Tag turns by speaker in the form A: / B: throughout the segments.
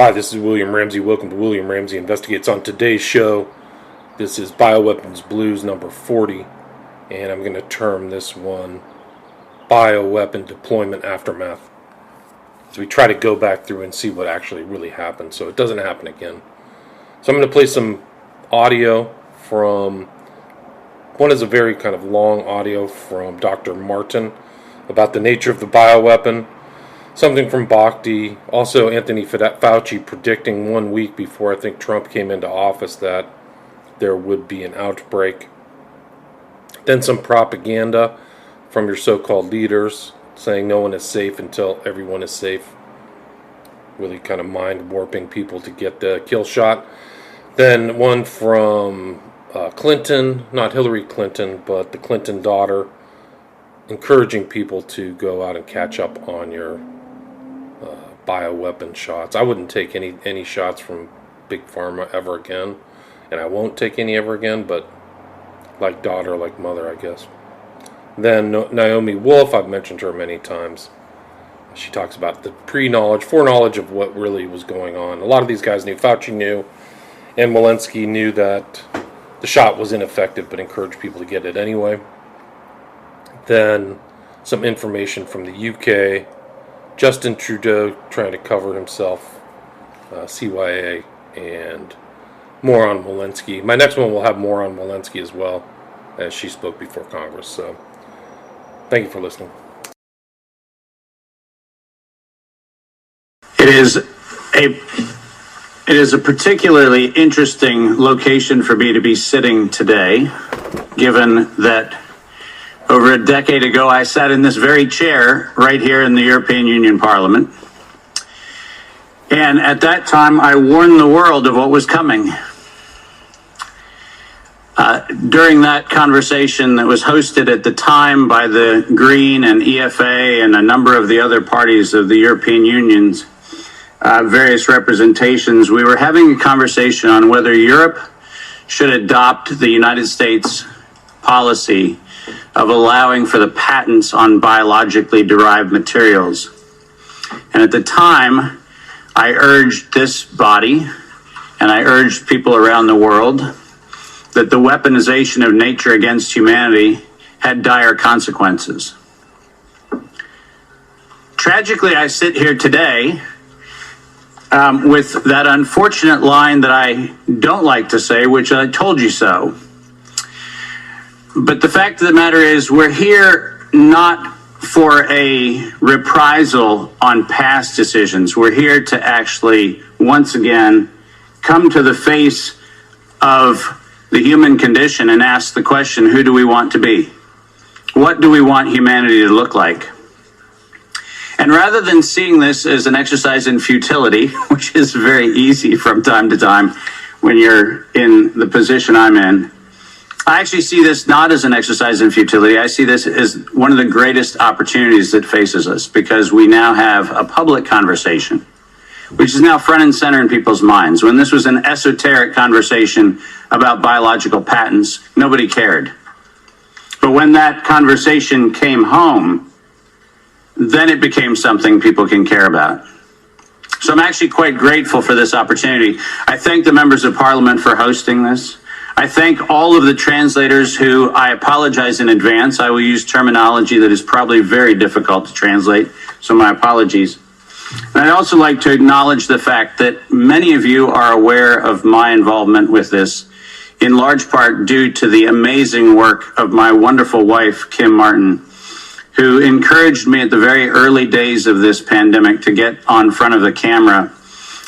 A: Hi, this is William Ramsey. Welcome to William Ramsey Investigates. On today's show, this is Bioweapons Blues number 40, and I'm going to term this one Bioweapon Deployment Aftermath. So we try to go back through and see what actually really happened so it doesn't happen again. So I'm going to play some audio from, one is a very kind of long audio from Dr. Martin about the nature of the bioweapon. Something from Bhakti, also Anthony Fauci predicting 1 week before I think Trump came into office that there would be an outbreak. Then some propaganda from your so-called leaders saying no one is safe until everyone is safe. Really kind of mind-warping people to get the kill shot. Then one from Clinton, not Hillary Clinton, but the Clinton daughter, encouraging people to go out and catch up on your bioweapon shots. I wouldn't take any shots from Big Pharma ever again, and I won't take any ever again, but like daughter, like mother, I guess. Then Naomi Wolf, I've mentioned her many times. She talks about the foreknowledge of what really was going on. A lot of these guys knew, Fauci knew, and Walensky knew that the shot was ineffective, but encouraged people to get it anyway. Then some information from the UK. Justin Trudeau trying to cover himself, CYA, and more on Walensky. My next one will have more on Walensky as well, as she spoke before Congress. So, thank you for listening.
B: It is a particularly interesting location for me to be sitting today, given that over a decade ago, I sat in this very chair right here in the European Union Parliament. And at that time, I warned the world of what was coming. During that conversation that was hosted at the time by the Green and EFA and a number of the other parties of the European Union's various representations, we were having a conversation on whether Europe should adopt the United States policy of allowing for the patents on biologically derived materials. And at the time, I urged this body, and I urged people around the world, that the weaponization of nature against humanity had dire consequences. Tragically, I sit here today with that unfortunate line that I don't like to say, which I told you so. But the fact of the matter is, we're here not for a reprisal on past decisions. We're here to actually, once again, come to the face of the human condition and ask the question, who do we want to be? What do we want humanity to look like? And rather than seeing this as an exercise in futility, which is very easy from time to time when you're in the position I'm in, I actually see this not as an exercise in futility. I see this as one of the greatest opportunities that faces us, because we now have a public conversation, which is now front and center in people's minds. When this was an esoteric conversation about biological patents, nobody cared. But when that conversation came home, then it became something people can care about. So I'm actually quite grateful for this opportunity. I thank the members of Parliament for hosting this. I thank all of the translators who, I apologize in advance. I will use terminology that is probably very difficult to translate, so my apologies. And I'd also like to acknowledge the fact that many of you are aware of my involvement with this, in large part due to the amazing work of my wonderful wife, Kim Martin, who encouraged me at the very early days of this pandemic to get on front of the camera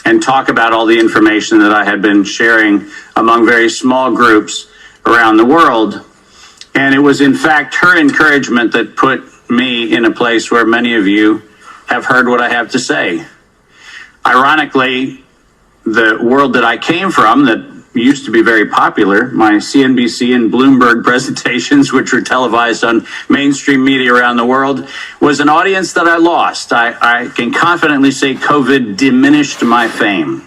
B: and talk about all the information that I had been sharing among very small groups around the world. And it was, in fact, her encouragement that put me in a place where many of you have heard what I have to say. Ironically, the world that I came from, that used to be very popular, my CNBC and Bloomberg presentations, which were televised on mainstream media around the world, was an audience that I lost. I can confidently say COVID diminished my fame.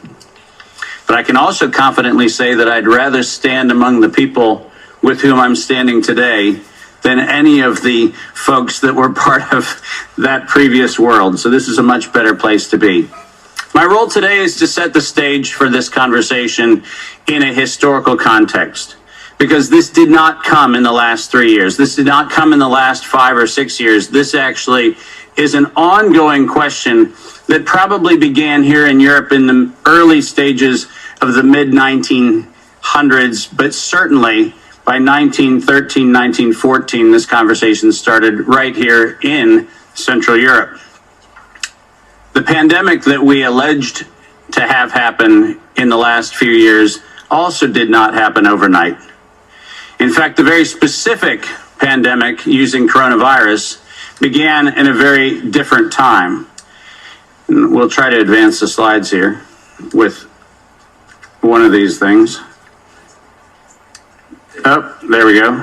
B: But I can also confidently say that I'd rather stand among the people with whom I'm standing today than any of the folks that were part of that previous world. So this is a much better place to be. My role today is to set the stage for this conversation in a historical context, because this did not come in the last 3 years. This did not come in the last 5 or 6 years. This actually is an ongoing question that probably began here in Europe in the early stages of the mid-1900s, but certainly by 1913, 1914, this conversation started right here in Central Europe. The pandemic that we alleged to have happen in the last few years also did not happen overnight. In fact, the very specific pandemic using coronavirus began in a very different time. And we'll try to advance the slides here with one of these things. Oh, there we go.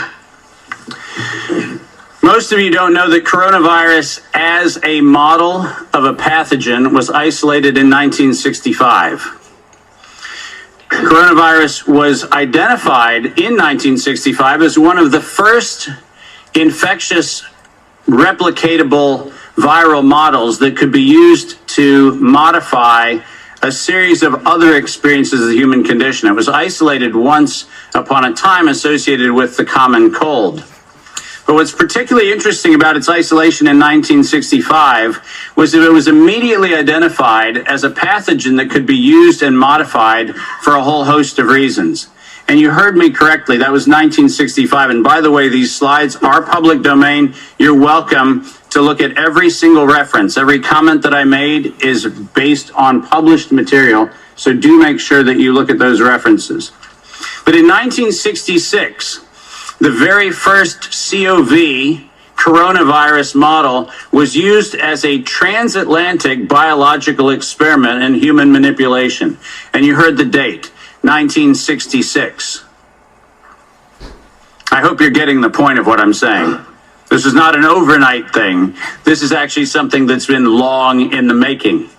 B: Most of you don't know that coronavirus as a model of a pathogen was isolated in 1965. Coronavirus was identified in 1965 as one of the first infectious replicatable viral models that could be used to modify a series of other experiences of the human condition. It was isolated once upon a time associated with the common cold. But what's particularly interesting about its isolation in 1965 was that it was immediately identified as a pathogen that could be used and modified for a whole host of reasons. And you heard me correctly, that was 1965. And by the way, these slides are public domain. You're welcome to look at every single reference. Every comment that I made is based on published material. So do make sure that you look at those references. But in 1966, the very first COV coronavirus model was used as a transatlantic biological experiment in human manipulation. And you heard the date, 1966. I hope you're getting the point of what I'm saying. This is not an overnight thing. This is actually something that's been long in the making.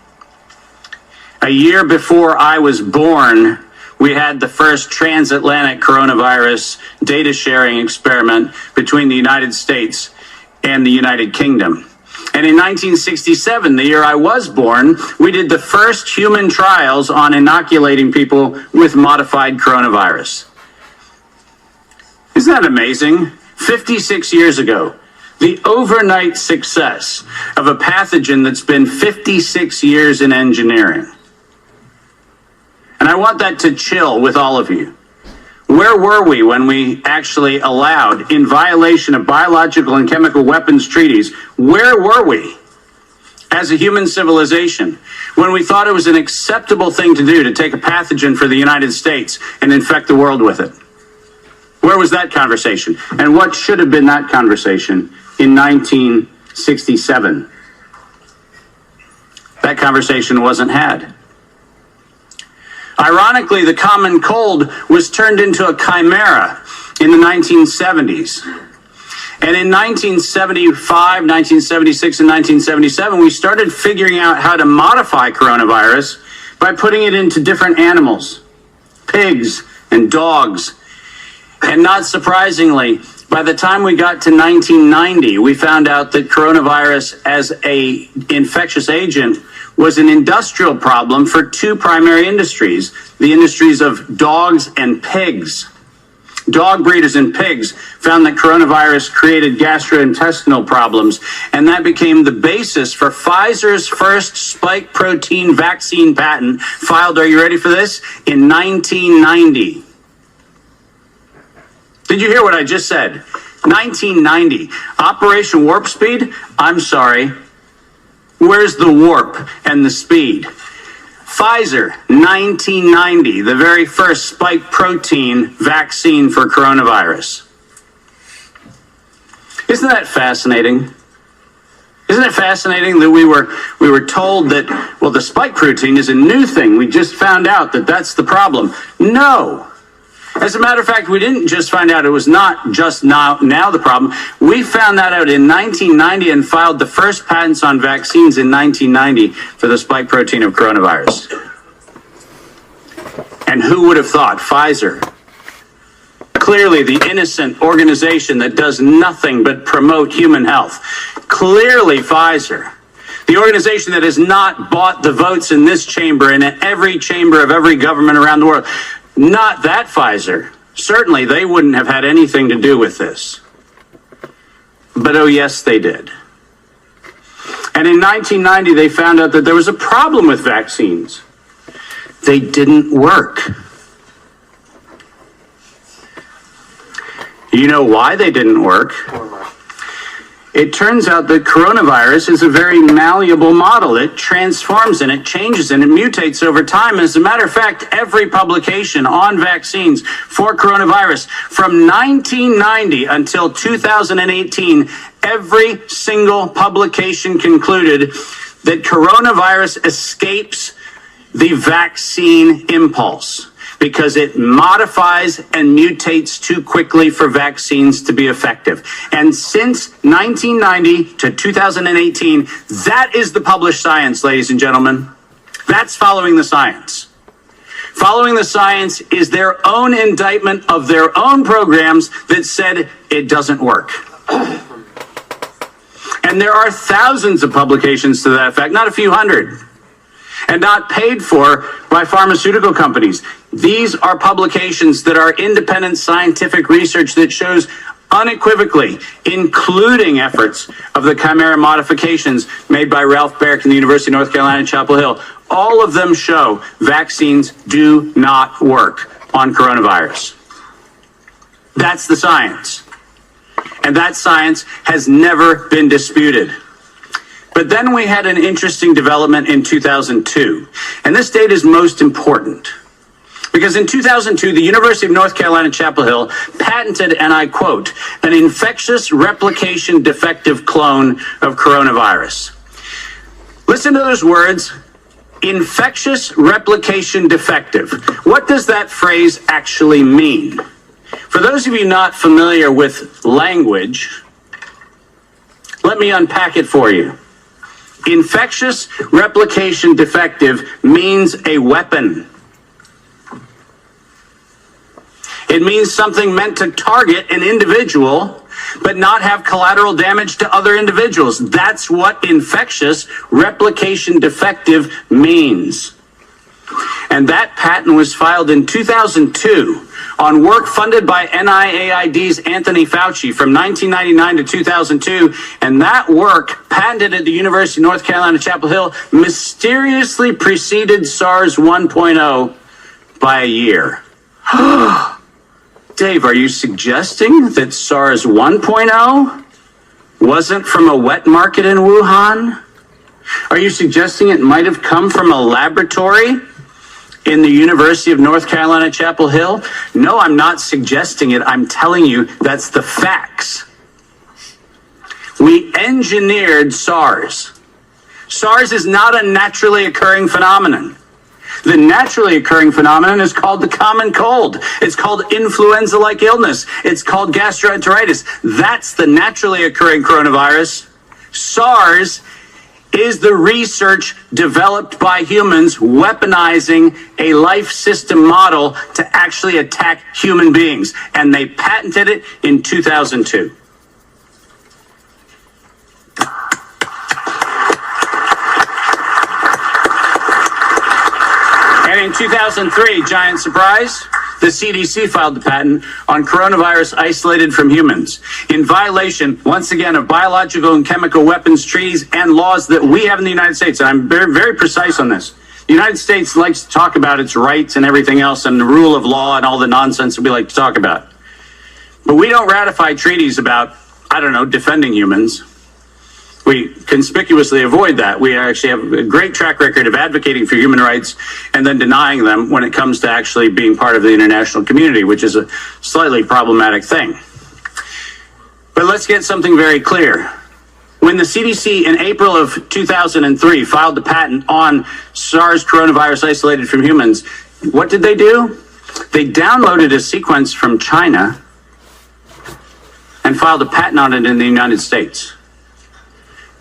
B: A year before I was born, we had the first transatlantic coronavirus data sharing experiment between the United States and the United Kingdom. And in 1967, the year I was born, we did the first human trials on inoculating people with modified coronavirus. Isn't that amazing? 56 years ago, the overnight success of a pathogen that's been 56 years in engineering. And I want that to chill with all of you. Where were we when we actually allowed, in violation of biological and chemical weapons treaties, where were we as a human civilization when we thought it was an acceptable thing to do to take a pathogen for the United States and infect the world with it? Where was that conversation? And what should have been that conversation in 1967? That conversation wasn't had. Ironically, the common cold was turned into a chimera in the 1970s. And in 1975, 1976, and 1977, we started figuring out how to modify coronavirus by putting it into different animals, pigs and dogs. And not surprisingly, by the time we got to 1990, we found out that coronavirus as an infectious agent was an industrial problem for two primary industries, the industries of dogs and pigs. Dog breeders and pigs found that coronavirus created gastrointestinal problems, and that became the basis for Pfizer's first spike protein vaccine patent, filed, are you ready for this, in 1990. Did you hear what I just said? 1990. Operation Warp Speed? I'm sorry. Where's the warp and the speed? Pfizer, 1990, the very first spike protein vaccine for coronavirus. Isn't that fascinating? Isn't it fascinating that we were told that, well, the spike protein is a new thing. We just found out that that's the problem. No. As a matter of fact, we didn't just find out it was not just now the problem. We found that out in 1990 and filed the first patents on vaccines in 1990 for the spike protein of coronavirus. And who would have thought? Pfizer. Clearly the innocent organization that does nothing but promote human health. Clearly Pfizer. The organization that has not bought the votes in this chamber and in every chamber of every government around the world. Not that Pfizer. Certainly they wouldn't have had anything to do with this. But oh yes, they did. And in 1990, they found out that there was a problem with vaccines. They didn't work. You know why they didn't work? It turns out that coronavirus is a very malleable model. It transforms and it changes and it mutates over time. As a matter of fact, every publication on vaccines for coronavirus from 1990 until 2018, every single publication concluded that coronavirus escapes the vaccine impulse, because it modifies and mutates too quickly for vaccines to be effective. And since 1990 to 2018, that is the published science, ladies and gentlemen. That's following the science. Following the science is their own indictment of their own programs that said it doesn't work. And there are thousands of publications to that effect, not a few hundred, and not paid for by pharmaceutical companies. These are publications that are independent scientific research that shows unequivocally, including efforts of the chimera modifications made by Ralph Baric in the University of North Carolina, Chapel Hill. All of them show vaccines do not work on coronavirus. That's the science. And that science has never been disputed. But then we had an interesting development in 2002. And this date is most important because in 2002, the University of North Carolina, Chapel Hill patented, and I quote, an infectious replication defective clone of coronavirus. Listen to those words, infectious replication defective. What does that phrase actually mean? For those of you not familiar with language, let me unpack it for you. Infectious replication defective means a weapon. It means something meant to target an individual, but not have collateral damage to other individuals. That's what infectious replication defective means. And that patent was filed in 2002 on work funded by NIAID's Anthony Fauci from 1999 to 2002. And that work, patented at the University of North Carolina, Chapel Hill, mysteriously preceded SARS 1.0 by a year. Dave, are you suggesting that SARS 1.0 wasn't from a wet market in Wuhan? Are you suggesting it might have come from a laboratory in the University of North Carolina, Chapel Hill? No, I'm not suggesting it. I'm telling you that's the facts. We engineered SARS. SARS is not a naturally occurring phenomenon. The naturally occurring phenomenon is called the common cold. It's called influenza-like illness. It's called gastroenteritis. That's the naturally occurring coronavirus. SARS is the research developed by humans weaponizing a life system model to actually attack human beings. And they patented it in 2002. And in 2003, giant surprise, the CDC filed the patent on coronavirus isolated from humans in violation, once again, of biological and chemical weapons treaties and laws that we have in the United States. And I'm very, very precise on this. The United States likes to talk about its rights and everything else and the rule of law and all the nonsense that we like to talk about. But we don't ratify treaties about, I don't know, defending humans. We conspicuously avoid that. We actually have a great track record of advocating for human rights and then denying them when it comes to actually being part of the international community, which is a slightly problematic thing. But let's get something very clear. When the CDC in April of 2003 filed the patent on SARS coronavirus isolated from humans, what did they do? They downloaded a sequence from China and filed a patent on it in the United States.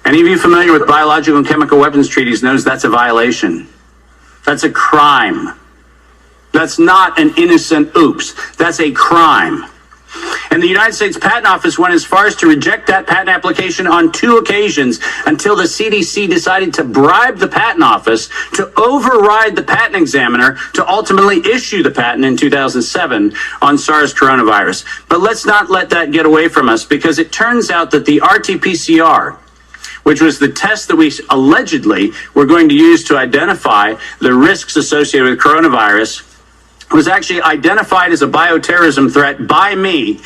B: Any of you familiar with biological and chemical weapons treaties knows that's a violation. That's a crime. That's not an innocent oops. That's a crime. And the United States Patent Office went as far as to reject that patent application on 2 occasions until the CDC decided to bribe the Patent Office to override the patent examiner to ultimately issue the patent in 2007 on SARS coronavirus. But let's not let that get away from us, because it turns out that the RT-PCR, which was the test that we allegedly were going to use to identify the risks associated with coronavirus, was actually identified as a bioterrorism threat by me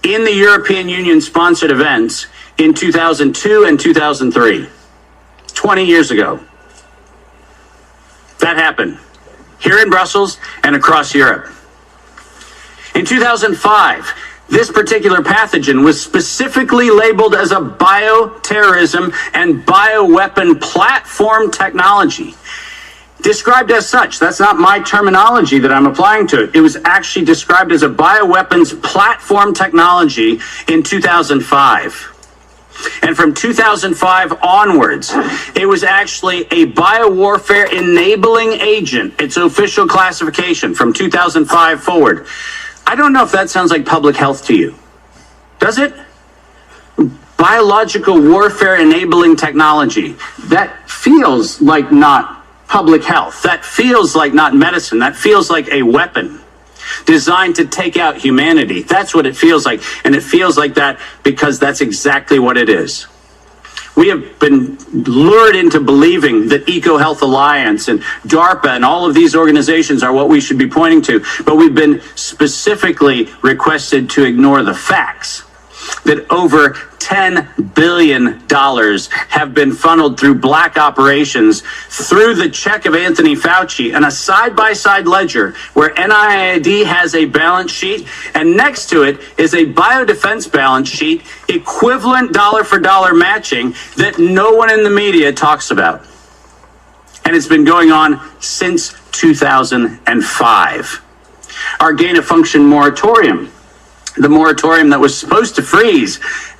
B: in the European Union sponsored events in 2002 and 2003, 20 years ago. That happened here in Brussels and across Europe. In 2005, this particular pathogen was specifically labeled as a bioterrorism and bioweapon platform technology. Described as such. That's not my terminology that I'm applying to it. It was actually described as a bioweapons platform technology in 2005. And from 2005 onwards, it was actually a biowarfare enabling agent, its official classification from 2005 forward. I don't know if that sounds like public health to you. Does it? Biological warfare enabling technology. That feels like not public health. That feels like not medicine. That feels like a weapon designed to take out humanity. That's what it feels like. And it feels like that because that's exactly what it is. We have been lured into believing that EcoHealth Alliance and DARPA and all of these organizations are what we should be pointing to. But we've been specifically requested to ignore the facts that over $10 billion have been funneled through black operations through the check of Anthony Fauci and a side-by-side ledger where NIAID has a balance sheet and next to it is a biodefense balance sheet equivalent dollar for dollar matching that no one in the media talks about. And it's been going on since 2005. Our gain-of-function moratorium, the moratorium that was supposed to freeze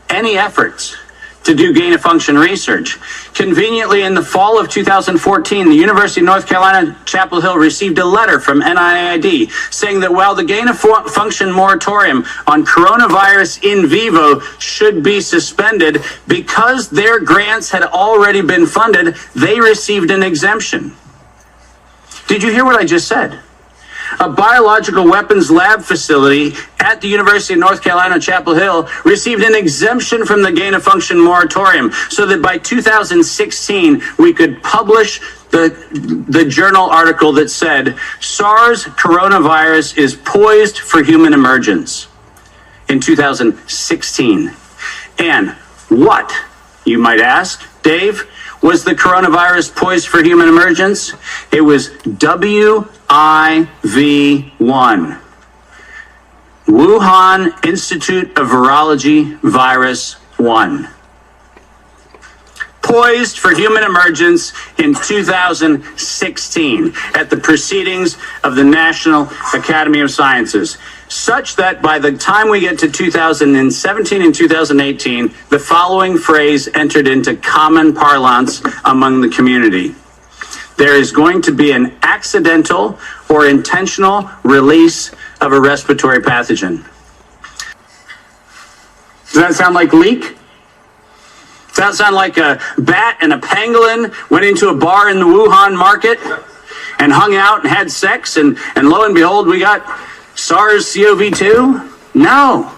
B: any efforts to do gain-of-function research. Conveniently, in the fall of 2014, the University of North Carolina, Chapel Hill received a letter from NIAID saying that while the gain-of-function moratorium on coronavirus in vivo should be suspended, because their grants had already been funded, they received an exemption. Did you hear what I just said? A biological weapons lab facility at the University of North Carolina, Chapel Hill, received an exemption from the gain-of-function moratorium so that by 2016, we could publish the journal article that said, SARS coronavirus is poised for human emergence in 2016. And what, you might ask, Dave, was the coronavirus poised for human emergence? It was WIV1, Wuhan Institute of Virology Virus 1. Poised for human emergence in 2016 at the proceedings of the National Academy of Sciences, such that by the time we get to 2017 and 2018, the following phrase entered into common parlance among the community. There is going to be an accidental or intentional release of a respiratory pathogen. Does that sound like leak? Does that sound like a bat and a pangolin went into a bar in the Wuhan market and hung out and had sex and lo and behold, we got SARS-CoV-2? No.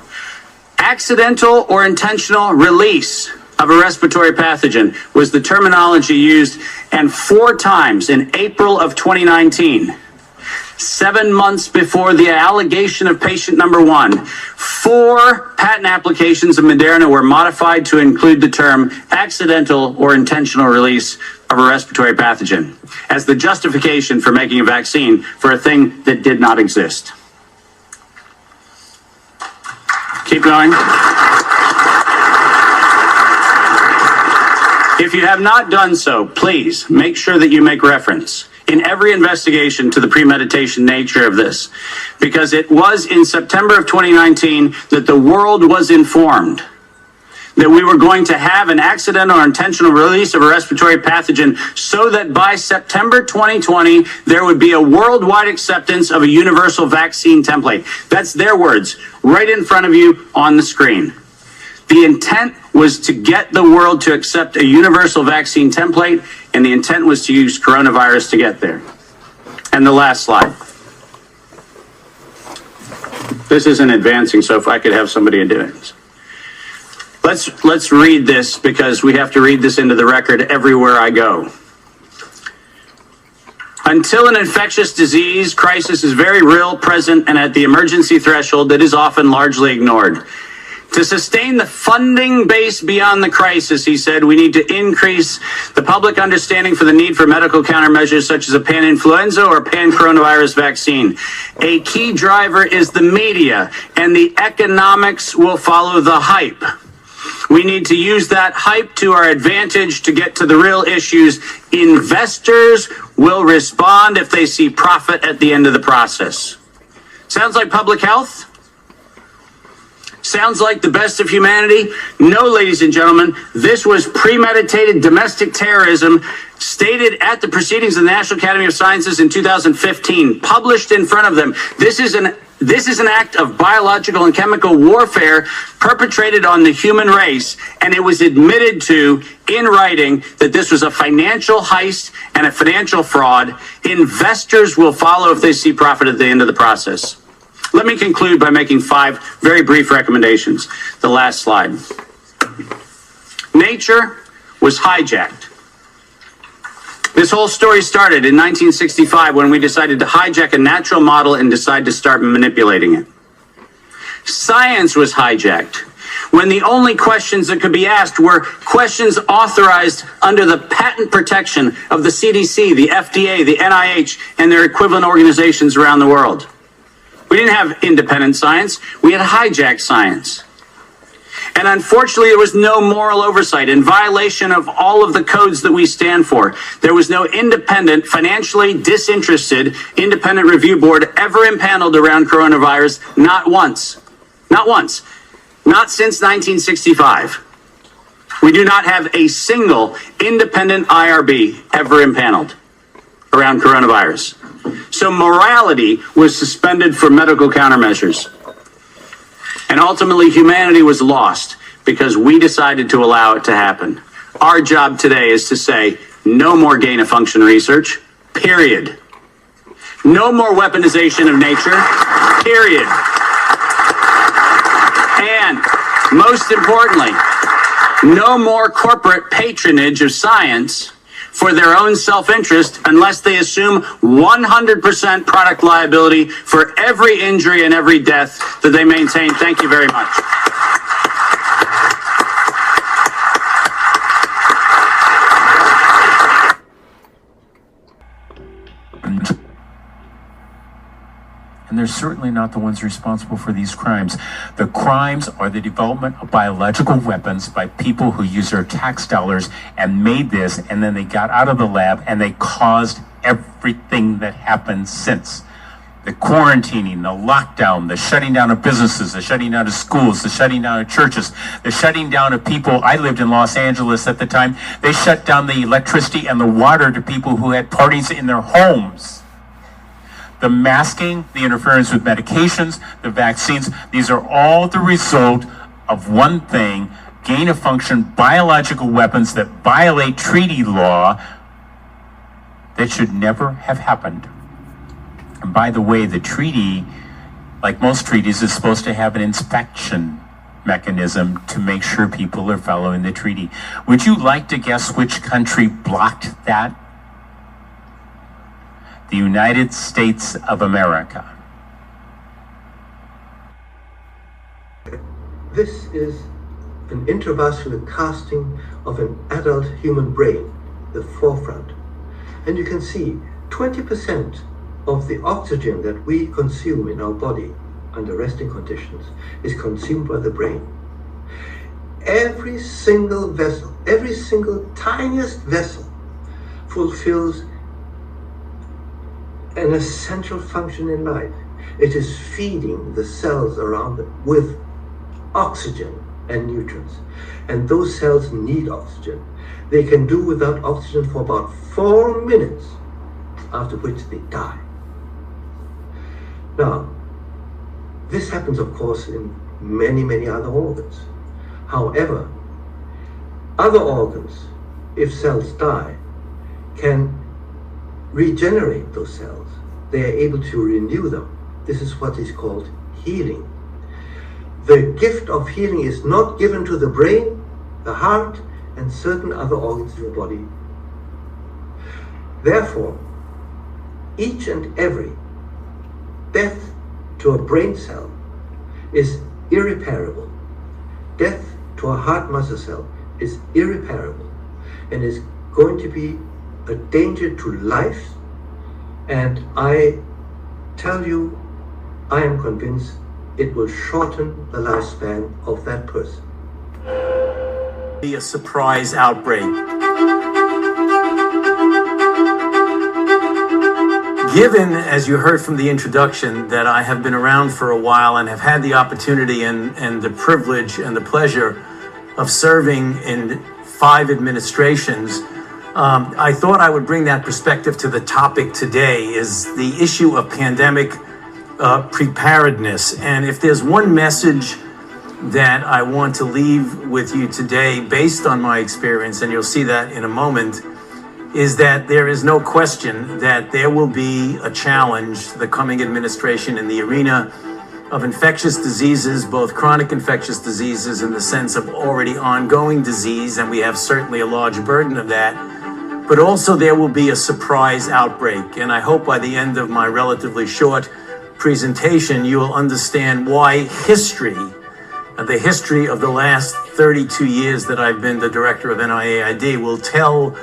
B: Accidental or intentional release of a respiratory pathogen was the terminology used, and 4 times in April of 2019, 7 months before the allegation of patient number 1, 4 patent applications of Moderna were modified to include the term accidental or intentional release of a respiratory pathogen as the justification for making a vaccine for a thing that did not exist. Keep going. If you have not done so, please make sure that you make reference in every investigation to the premeditation nature of this, because it was in September of 2019 that the world was informed that we were going to have an accidental or intentional release of a respiratory pathogen so that by September 2020, there would be a worldwide acceptance of a universal vaccine template. That's their words, right in front of you on the screen. The intent was to get the world to accept a universal vaccine template, and the intent was to use coronavirus to get there. And the last slide. This isn't advancing, so if I could have somebody do it. Let's read this, because we have to read this into the record everywhere I go. Until an infectious disease crisis is very real, present, and at the emergency threshold, that is often largely ignored. To sustain the funding base beyond the crisis, he said, we need to increase the public understanding for the need for medical countermeasures such as a pan-influenza or pan-coronavirus vaccine. A key driver is the media, and the economics will follow the hype. We need to use that hype to our advantage to get to the real issues. Investors will respond if they see profit at the end of the process. Sounds like public health? Sounds like the best of humanity? No, ladies and gentlemen, this was premeditated domestic terrorism stated at the proceedings of the National Academy of Sciences in 2015, published in front of them. This is an act of biological and chemical warfare perpetrated on the human race, and it was admitted to in writing that this was a financial heist and a financial fraud. Investors will follow if they see profit at the end of the process. Let me conclude by making 5 very brief recommendations. The last slide. Nature was hijacked. This whole story started in 1965 when we decided to hijack a natural model and decide to start manipulating it. Science was hijacked when the only questions that could be asked were questions authorized under the patent protection of the CDC, the FDA, the NIH, and their equivalent organizations around the world. We didn't have independent science. We had hijacked science. And unfortunately, there was no moral oversight in violation of all of the codes that we stand for. There was no independent, financially disinterested, independent review board ever impaneled around coronavirus. Not once. Not once. Not since 1965. We do not have a single independent IRB ever impaneled around coronavirus. So morality was suspended for medical countermeasures. And ultimately, humanity was lost because we decided to allow it to happen. Our job today is to say, no more gain-of-function research, period. No more weaponization of nature, period. And most importantly, no more corporate patronage of science for their own self-interest unless they assume 100% product liability for every injury and every death that they maintain. Thank you very much.
C: And they're certainly not the ones responsible for these crimes. The crimes are the development of biological weapons by people who used their tax dollars and made this, and then they got out of the lab and they caused everything that happened since. The quarantining, the lockdown, the shutting down of businesses, the shutting down of schools, the shutting down of churches, the shutting down of people. I lived in Los Angeles at the time. They shut down the electricity and the water to people who had parties in their homes. The masking, the interference with medications, the vaccines, these are all the result of one thing: gain-of-function biological weapons that violate treaty law that should never have happened. And by the way, the treaty, like most treaties, is supposed to have an inspection mechanism to make sure people are following the treaty. Would you like to guess which country blocked that? The United States of America.
D: This is an intravascular casting of an adult human brain, the forefront. And you can see 20% of the oxygen that we consume in our body under resting conditions is consumed by the brain. Every single vessel, every single tiniest vessel fulfills an essential function in life. It is feeding the cells around it with oxygen and nutrients. And those cells need oxygen. They can do without oxygen for about 4 minutes, after which they die. Now, this happens, of course, in many, many other organs. However, other organs, if cells die, can regenerate those cells. They are able to renew them. This is what is called healing. The gift of healing is not given to the brain, the heart, and certain other organs in the body. Therefore, each and every death to a brain cell is irreparable. Death to a heart muscle cell is irreparable and is going to be a danger to life. And I tell you, I am convinced it will shorten the lifespan of that person.
E: Be a surprise outbreak. Given, as you heard from the introduction, that I have been around for a while and have had the opportunity and the privilege and the pleasure of serving in 5 administrations, I thought I would bring that perspective to the topic today, is the issue of pandemic preparedness. And if there's one message that I want to leave with you today, based on my experience, and you'll see that in a moment, is that there is no question that there will be a challenge to the coming administration in the arena of infectious diseases, both chronic infectious diseases in the sense of already ongoing disease, and we have certainly a large burden of that, but also there will be a surprise outbreak. And I hope by the end of my relatively short presentation, you will understand why history, the history of the last 32 years that I've been the director of NIAID, will tell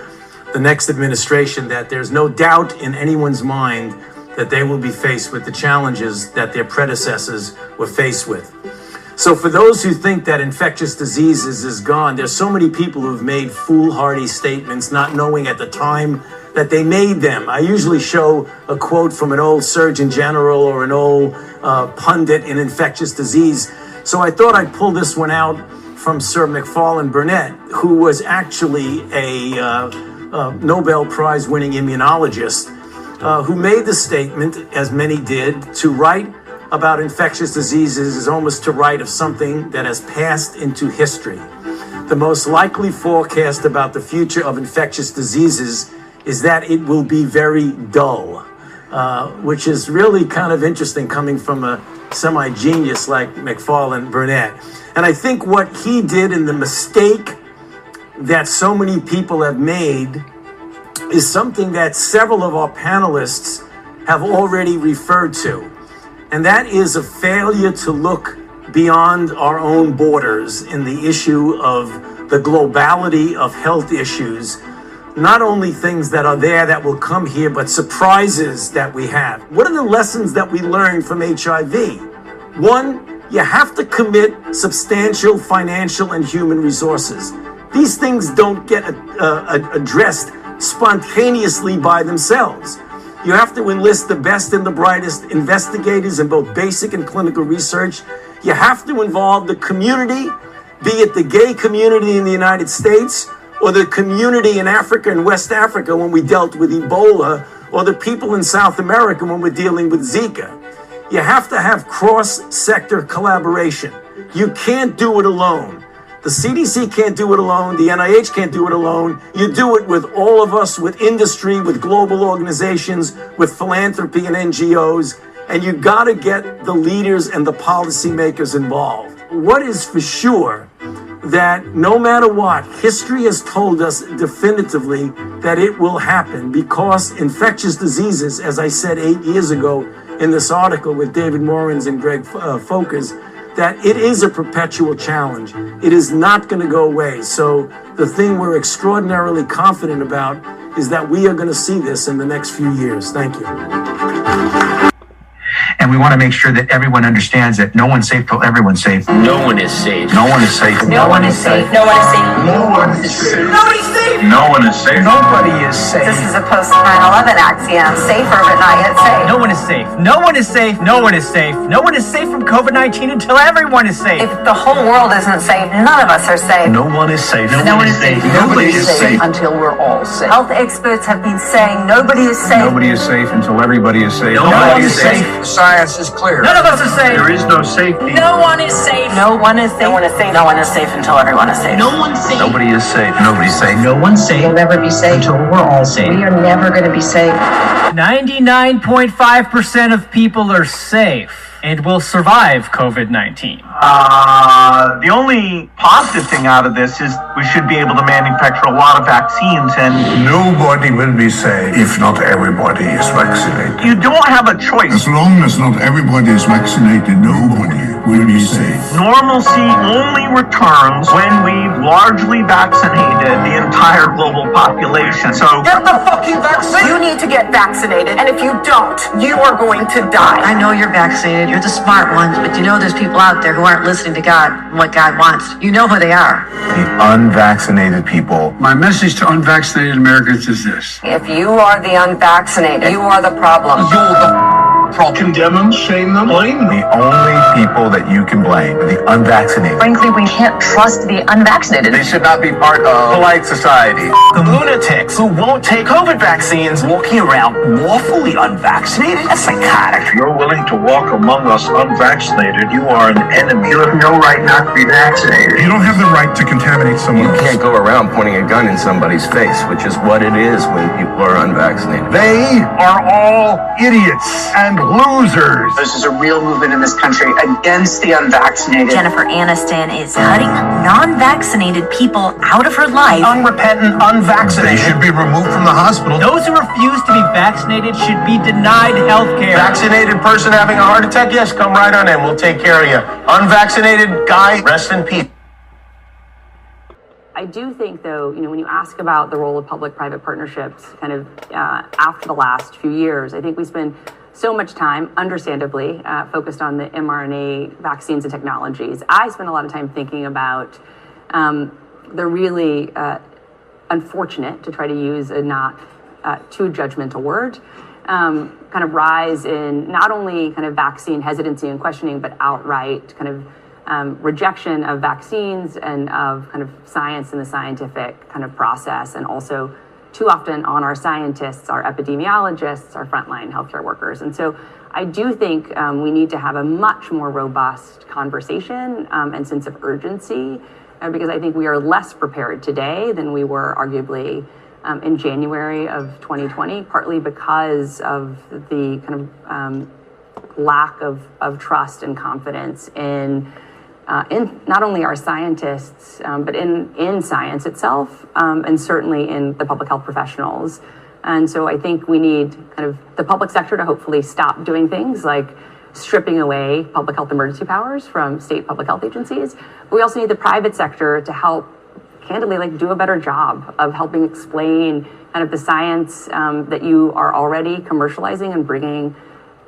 E: the next administration that there's no doubt in anyone's mind that they will be faced with the challenges that their predecessors were faced with. So for those who think that infectious diseases is gone, there's so many people who've made foolhardy statements not knowing at the time that they made them. I usually show a quote from an old Surgeon General or an old pundit in infectious disease. So I thought I'd pull this one out from Sir McFarlane Burnett, who was actually a Nobel Prize winning immunologist, who made the statement, as many did, to write about infectious diseases is almost to write of something that has passed into history. The most likely forecast about the future of infectious diseases is that it will be very dull, which is really kind of interesting coming from a semi-genius like McFarlane Burnett. And I think what he did, and the mistake that so many people have made, is something that several of our panelists have already referred to. And that is a failure to look beyond our own borders in the issue of the globality of health issues. Not only things that are there that will come here, but surprises that we have. What are the lessons that we learned from HIV? One, you have to commit substantial financial and human resources. These things don't get addressed spontaneously by themselves. You have to enlist the best and the brightest investigators in both basic and clinical research. You have to involve the community, be it the gay community in the United States or the community in Africa and West Africa when we dealt with Ebola, or the people in South America when we're dealing with Zika. You have to have cross-sector collaboration. You can't do it alone. The CDC can't do it alone. The NIH can't do it alone. You do it with all of us, with industry, with global organizations, with philanthropy and NGOs, and you got to get the leaders and the policymakers involved. What is for sure, that no matter what, history has told us definitively that it will happen, because infectious diseases, as I said 8 years ago in this article with David Morans and Greg Fokers, that it is a perpetual challenge. It is not going to go away. So the thing we're extraordinarily confident about is that we are going to see this in the next few years. Thank you.
F: And we want to make sure that everyone understands that no one's safe till everyone's safe.
G: No one is safe.
F: No one is safe.
H: No one is safe. No one is safe.
F: No one is safe.
H: Nobody's safe.
F: No one is safe. Nobody is safe.
H: This is a post 9/11 axiom. Safer, but not yet safe.
I: No one is safe. No one is safe. No one is safe. No one is safe from COVID-19 until everyone is safe.
H: If the whole world isn't safe, none of us are safe.
F: No one is safe.
H: No one is safe.
F: Nobody is safe.
H: Until we're all safe. Health experts have been saying nobody is safe.
F: Nobody is safe until everybody is safe.
I: Nobody is safe.
F: Science is clear.
I: None of us are safe.
F: There is no safety.
H: No one is safe. No one is safe. No one is safe. No one is safe until everyone is safe.
G: No one's safe.
F: Nobody is safe. Nobody's safe.
G: No one's safe.
H: We'll never be safe
G: until we're all safe.
H: We are never going to be safe.
I: 99.5% of people are safe and will survive COVID-19.
J: The only positive thing out of this is we should be able to manufacture a lot of vaccines, and
K: nobody will be safe if not everybody is vaccinated.
J: you don't have a choice.
K: As long as not everybody is vaccinated, nobody will be safe.
J: Normalcy only returns when we've largely vaccinated the entire global population. So
H: Get the fucking vaccine! You need to get vaccinated, and if you don't, you are going to die. I know you're vaccinated, you're the smart ones, but you know there's people out there who aren't listening to God and what God wants. You know who they are.
F: The unvaccinated people.
K: My message to unvaccinated Americans is this.
H: If you are the unvaccinated, you are the problem.
K: You're the condemn them, shame them, blame them.
F: The only people that you can blame are the unvaccinated.
H: Frankly, we can't trust the unvaccinated.
F: They should not be part of polite society.
G: The lunatics who won't take COVID vaccines walking around lawfully unvaccinated? That's psychotic.
K: If you're willing to walk among us unvaccinated, you are an enemy. You have no right not to be vaccinated. You don't have the right to contaminate someone
L: You can't go around pointing a gun in somebody's face, which is what it is when people are unvaccinated.
K: They are all idiots and losers.
M: This is a real movement in this country against the unvaccinated.
H: Jennifer Aniston is cutting non-vaccinated people out of her life.
J: unrepentant,
K: They
J: unvaccinated.
K: should be removed from the hospital.
I: Those who refuse to be vaccinated should be denied health care.
F: Vaccinated person having a heart attack? Yes, come right on in. We'll take care of you. Unvaccinated guy, rest in peace.
N: I do think, though, when you ask about the role of public-private partnerships kind of after the last few years, I think we spend so much time, understandably, focused on the mRNA vaccines and technologies. I spend a lot of time thinking about the really unfortunate, to try to use a not too judgmental word, kind of rise in not only kind of vaccine hesitancy and questioning, but outright kind of rejection of vaccines and of kind of science and the scientific kind of process, and also too often on our scientists, our epidemiologists, our frontline healthcare workers. And so I do think we need to have a much more robust conversation and sense of urgency, because I think we are less prepared today than we were arguably in January of 2020, partly because of the kind of lack of trust and confidence in not only our scientists, but in science itself, and certainly in the public health professionals. And so I think we need kind of the public sector to hopefully stop doing things like stripping away public health emergency powers from state public health agencies. But we also need the private sector to help, candidly, do a better job of helping explain kind of the science that you are already commercializing and bringing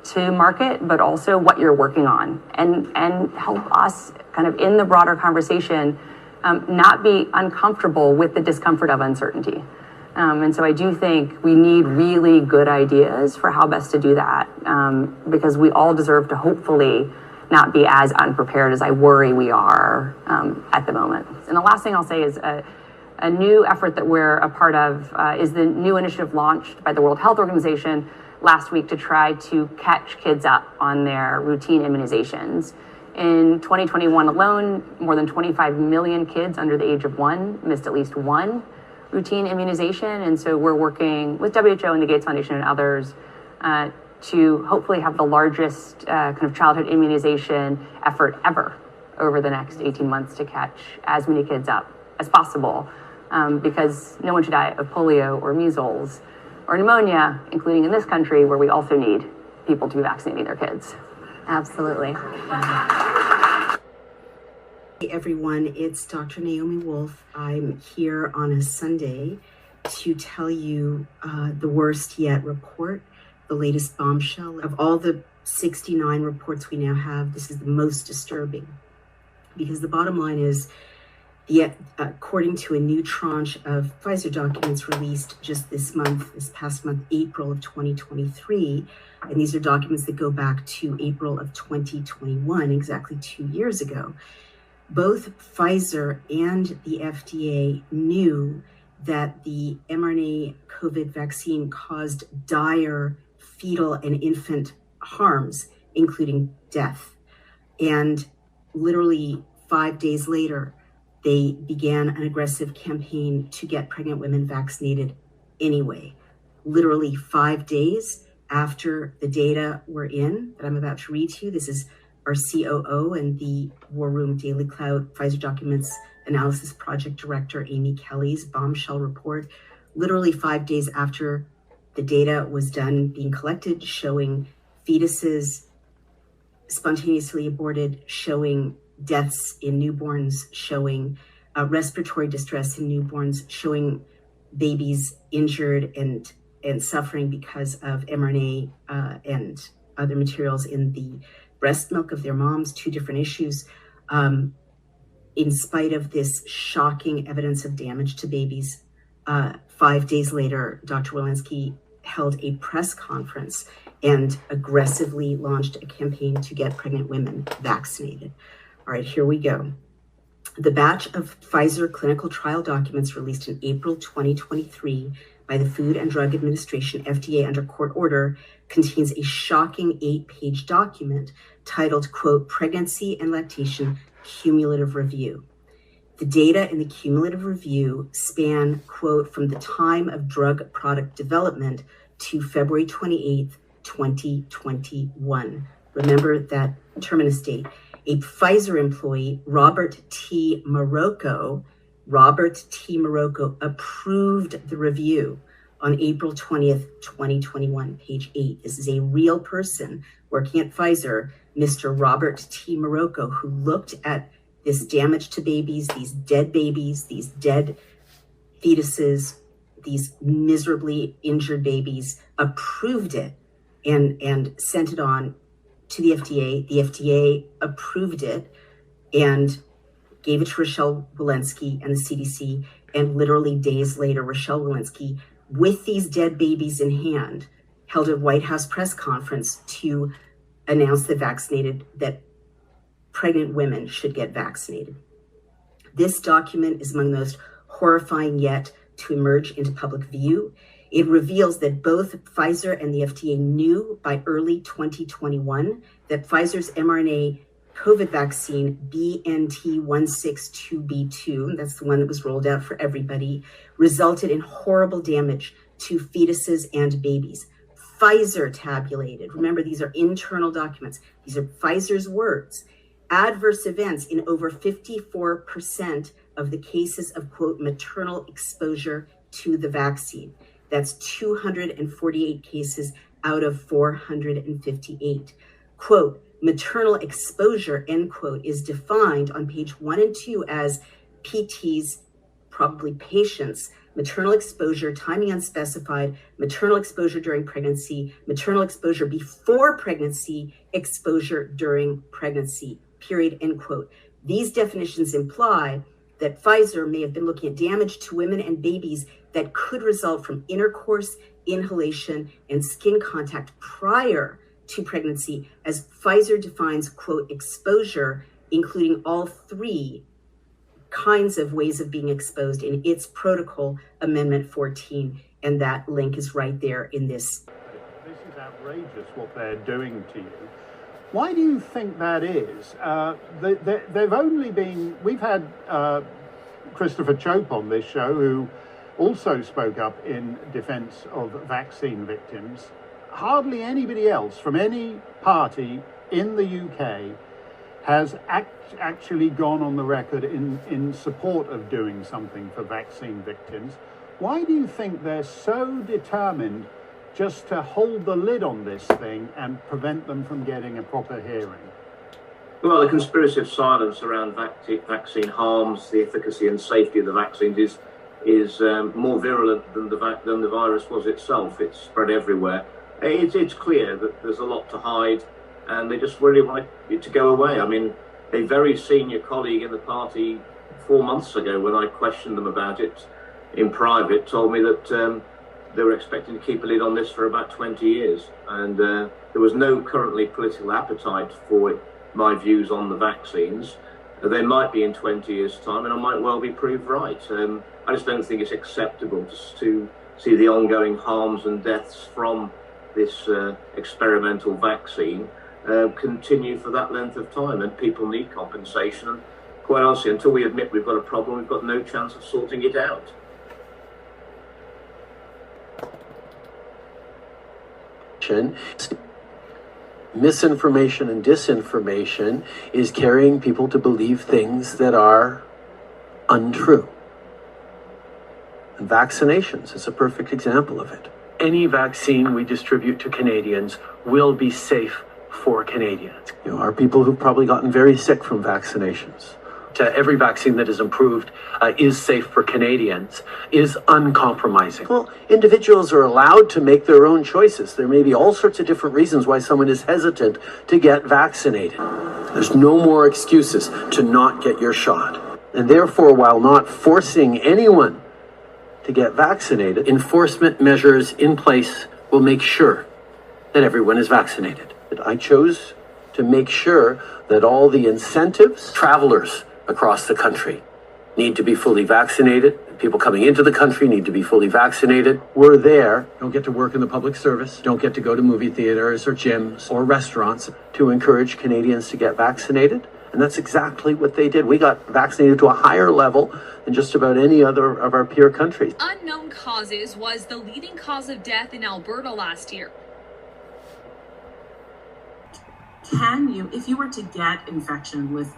N: to market, but also what you're working on, and help us kind of in the broader conversation not be uncomfortable with the discomfort of uncertainty. And so I do think we need really good ideas for how best to do that, because we all deserve to hopefully not be as unprepared as I worry we are at the moment. And the last thing I'll say is a new effort that we're a part of is the new initiative launched by the World Health Organization last week to try to catch kids up on their routine immunizations. In 2021 alone, more than 25 million kids under the age of 1 missed at least one routine immunization. And so we're working with WHO and the Gates Foundation and others to hopefully have the largest kind of childhood immunization effort ever over the next 18 months to catch as many kids up as possible, because no one should die of polio or measles or pneumonia, including in this country where we also need people to be vaccinating their kids. Absolutely.
O: Hey everyone, it's Dr. Naomi Wolf. I'm here on a Sunday to tell you the worst yet report, the latest bombshell of all the 69 reports we now have. This is the most disturbing, because the bottom line is, according to a new tranche of Pfizer documents released just this past month, April of 2023, and these are documents that go back to April of 2021, exactly 2 years ago, both Pfizer and the FDA knew that the mRNA COVID vaccine caused dire fetal and infant harms, including death. And literally 5 days later, they began an aggressive campaign to get pregnant women vaccinated anyway. Literally 5 days after the data were in that I'm about to read to you, this is our COO and the War Room Daily Cloud Pfizer Documents Analysis Project Director, Amy Kelly's bombshell report. Literally 5 days after the data was done being collected, showing fetuses spontaneously aborted, showing deaths in newborns, showing respiratory distress in newborns, showing babies injured and suffering because of mRNA and other materials in the breast milk of their moms, two different issues. In spite of this shocking evidence of damage to babies, 5 days later, Dr. Walensky held a press conference and aggressively launched a campaign to get pregnant women vaccinated. All right, here we go. The batch of Pfizer clinical trial documents released in April 2023 by the Food and Drug Administration, FDA, under court order, contains a shocking 8-page document titled, quote, Pregnancy and Lactation Cumulative Review. The data in the cumulative review span, quote, from the time of drug product development to February 28th, 2021. Remember that terminus date. A Pfizer employee, Robert T. Marocco, approved the review on April 20th, 2021, page 8. This is a real person working at Pfizer, Mr. Robert T. Marocco, who looked at this damage to babies, these dead fetuses, these miserably injured babies, approved it and sent it on to the FDA. The FDA approved it and gave it to Rochelle Walensky and the CDC. And literally days later, Rochelle Walensky, with these dead babies in hand, held a White House press conference to announce that pregnant women should get vaccinated. This document is among the most horrifying yet to emerge into public view. It reveals that both Pfizer and the FDA knew by early 2021 that Pfizer's mRNA COVID vaccine, BNT162b2, that's the one that was rolled out for everybody, resulted in horrible damage to fetuses and babies. Pfizer tabulated, remember these are internal documents, these are Pfizer's words, adverse events in over 54% of the cases of, quote, maternal exposure to the vaccine. That's 248 cases out of 458. Quote, maternal exposure, end quote, is defined on page 1 and 2 as PTs, probably patients, maternal exposure, timing unspecified, maternal exposure during pregnancy, maternal exposure before pregnancy, exposure during pregnancy, period, end quote. These definitions imply that Pfizer may have been looking at damage to women and babies that could result from intercourse, inhalation, and skin contact prior to pregnancy, as Pfizer defines, quote, exposure, including all three kinds of ways of being exposed in its protocol, Amendment 14. And that link is right there in this.
P: This is outrageous what they're doing to you. Why do you think that is? We've had Christopher Chope on this show, who also spoke up in defense of vaccine victims. Hardly anybody else from any party in the UK has actually gone on the record in support of doing something for vaccine victims. Why do you think they're so determined just to hold the lid on this thing and prevent them from getting a proper hearing?
Q: Well, the conspiracy of silence around vaccine harms, the efficacy and safety of the vaccines is more virulent than the virus was itself. It's spread everywhere. It's clear that there's a lot to hide. and they just really want it to go away. I mean, a very senior colleague in the party 4 months ago, when I questioned them about it in private, told me that they were expecting to keep a lid on this for about 20 years. And there was no currently political appetite for my views on the vaccines. There might be in 20 years' time, and I might well be proved right. I just don't think it's acceptable to see the ongoing harms and deaths from this experimental vaccine continue for that length of time, and people need compensation. And quite honestly, until we admit we've got a problem, we've got no chance of sorting it out.
R: Misinformation and disinformation is carrying people to believe things that are untrue. And vaccinations is a perfect example of it. Any vaccine we distribute to Canadians will be safe for Canadians. There are people who've probably gotten very sick from vaccinations. Every vaccine that is approved is safe for Canadians, is uncompromising. Well, individuals are allowed to make their own choices. There may be all sorts of different reasons why someone is hesitant to get vaccinated. There's no more excuses to not get your shot. And therefore, while not forcing anyone to get vaccinated, enforcement measures in place will make sure that everyone is vaccinated. I chose to make sure that all the incentives, travelers across the country need to be fully vaccinated. People coming into the country need to be fully vaccinated. We're there, don't get to work in the public service, don't get to go to movie theaters or gyms or restaurants, to encourage Canadians to get vaccinated. And that's exactly what they did. We got vaccinated to a higher level than just about any other of our peer countries.
S: Unknown causes was the leading cause of death in Alberta last year.
T: Can you, if you were to get infection with